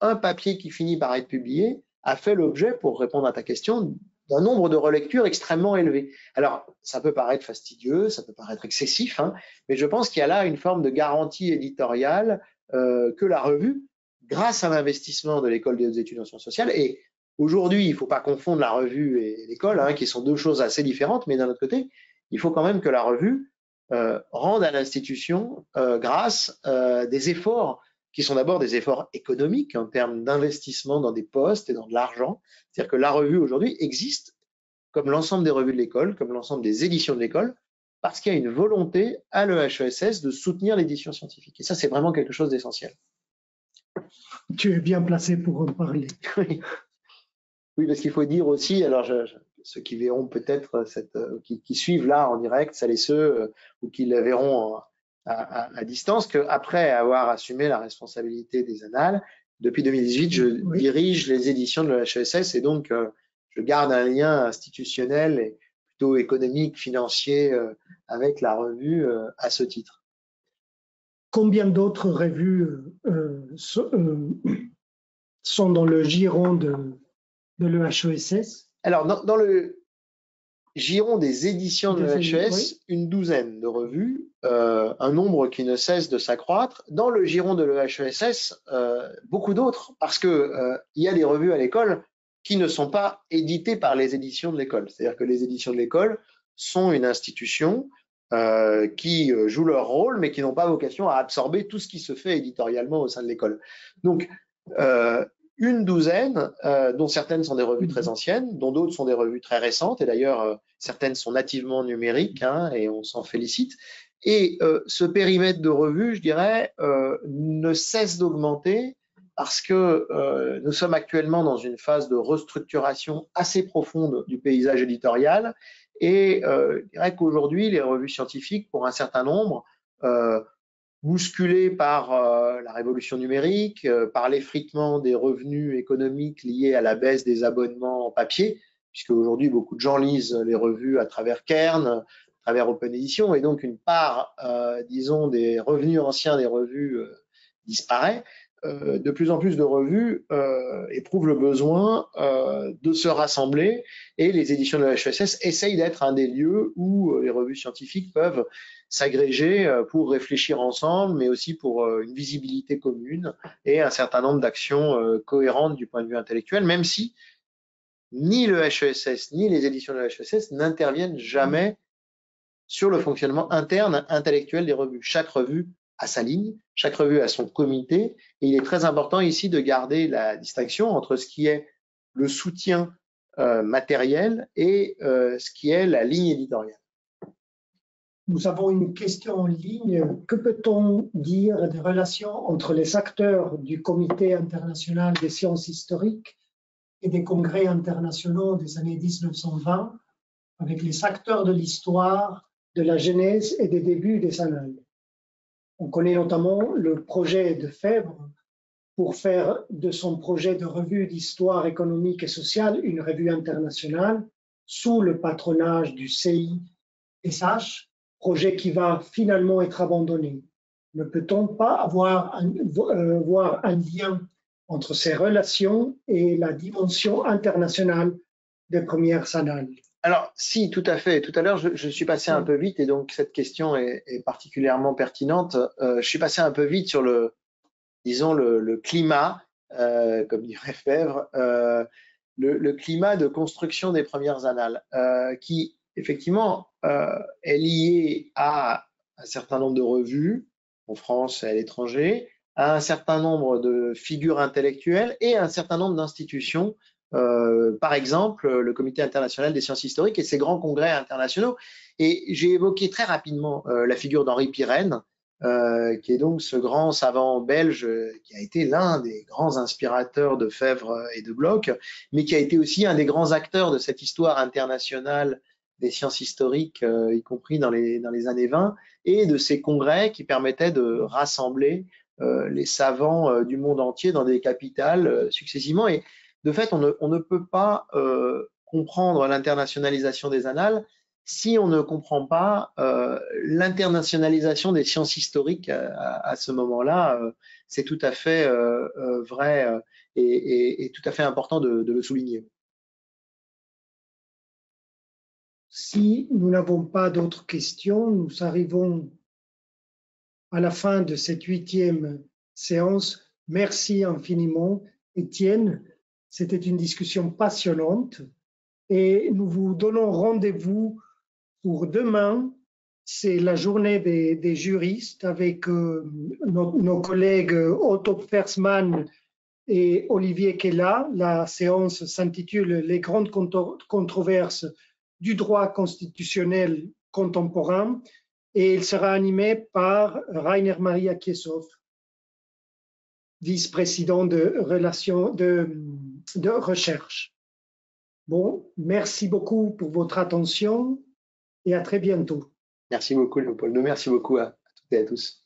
un papier qui finit par être publié a fait l'objet, pour répondre à ta question, d'un nombre de relectures extrêmement élevé. Alors, ça peut paraître fastidieux, ça peut paraître excessif, hein, mais je pense qu'il y a là une forme de garantie éditoriale que la revue, grâce à l'investissement de l'École des hautes études en sciences sociales, et aujourd'hui, il ne faut pas confondre la revue et l'école, hein, qui sont deux choses assez différentes, mais d'un autre côté, il faut quand même que la revue rende à l'institution, grâce des efforts qui sont d'abord des efforts économiques en termes d'investissement dans des postes et dans de l'argent. C'est-à-dire que la revue aujourd'hui existe comme l'ensemble des revues de l'école, comme l'ensemble des éditions de l'école, parce qu'il y a une volonté à l'EHESS de soutenir l'édition scientifique. Et ça, c'est vraiment quelque chose d'essentiel. Tu es bien placé pour en parler. Oui, parce qu'il faut dire aussi, alors ceux qui verront peut-être, qui suivent là en direct, celles et ceux ou qui la verront à distance, qu'après avoir assumé la responsabilité des annales, depuis 2018, je dirige les éditions de l'EHESS et donc je garde un lien institutionnel et plutôt économique, financier avec la revue à ce titre. Combien d'autres revues sont dans le giron de l'EHESS? Alors, dans le giron des éditions de l'EHESS, une douzaine de revues, un nombre qui ne cesse de s'accroître. Dans le giron de l'EHESS, beaucoup d'autres, parce que il y a des revues à l'école qui ne sont pas éditées par les éditions de l'école. C'est-à-dire que les éditions de l'école sont une institution qui jouent leur rôle, mais qui n'ont pas vocation à absorber tout ce qui se fait éditorialement au sein de l'école. Donc, une douzaine, dont certaines sont des revues très anciennes, dont d'autres sont des revues très récentes, et d'ailleurs certaines sont nativement numériques, hein, et on s'en félicite. Et ce périmètre de revues, je dirais, ne cesse d'augmenter parce que nous sommes actuellement dans une phase de restructuration assez profonde du paysage éditorial, et je dirais qu'aujourd'hui, les revues scientifiques, pour un certain nombre, bousculées par la révolution numérique, par l'effritement des revenus économiques liés à la baisse des abonnements en papier, puisque aujourd'hui beaucoup de gens lisent les revues à travers Cairn, à travers Open Edition, et donc une part, disons, des revenus anciens des revues disparaît. De plus en plus de revues éprouvent le besoin de se rassembler, et les éditions de la HESS essayent d'être un des lieux où les revues scientifiques peuvent s'agréger pour réfléchir ensemble, mais aussi pour une visibilité commune et un certain nombre d'actions cohérentes du point de vue intellectuel, même si ni le HESS ni les éditions de la HESS n'interviennent jamais sur le fonctionnement interne intellectuel des revues. Chaque revue a sa ligne, chaque revue a son comité, et il est très important ici de garder la distinction entre ce qui est le soutien matériel et ce qui est la ligne éditoriale. Nous avons une question en ligne. Que peut-on dire des relations entre les acteurs du Comité international des sciences historiques et des congrès internationaux des années 1920 avec les acteurs de l'histoire, de la genèse et des débuts des annales? On connaît notamment le projet de Febvre pour faire de son projet de revue d'histoire économique et sociale une revue internationale sous le patronage du CISH, projet qui va finalement être abandonné. Ne peut-on pas voir un lien entre ces relations et la dimension internationale des premières annales? Alors, si, tout à fait. Tout à l'heure, je suis passé un peu vite, et donc cette question est particulièrement pertinente. Je suis passé un peu vite sur disons, le climat, comme dirait Febvre, le climat de construction des premières annales, qui, effectivement, est lié à un certain nombre de revues, en France et à l'étranger, à un certain nombre de figures intellectuelles et à un certain nombre d'institutions, par exemple le Comité international des sciences historiques et ses grands congrès internationaux. Et j'ai évoqué très rapidement la figure d'Henri Pirenne, qui est donc ce grand savant belge qui a été l'un des grands inspirateurs de Febvre et de Bloch, mais qui a été aussi un des grands acteurs de cette histoire internationale des sciences historiques, y compris dans les années 20, et de ces congrès qui permettaient de rassembler les savants du monde entier dans des capitales successivement. Et de fait, on ne peut pas comprendre l'internationalisation des annales si on ne comprend pas l'internationalisation des sciences historiques à ce moment-là, c'est tout à fait vrai et tout à fait important de le souligner. Si nous n'avons pas d'autres questions, nous arrivons à la fin de cette 8e séance. Merci infiniment, Étienne. C'était une discussion passionnante et nous vous donnons rendez-vous pour demain. C'est la journée des juristes avec nos collègues Otto Persman et Olivier Kella. La séance s'intitule « Les grandes controverses du droit constitutionnel contemporain » et il sera animé par Rainer Maria Kieshoff, vice-président de recherche. Bon, merci beaucoup pour votre attention et à très bientôt. Merci beaucoup, Léopold. Merci beaucoup à toutes et à tous.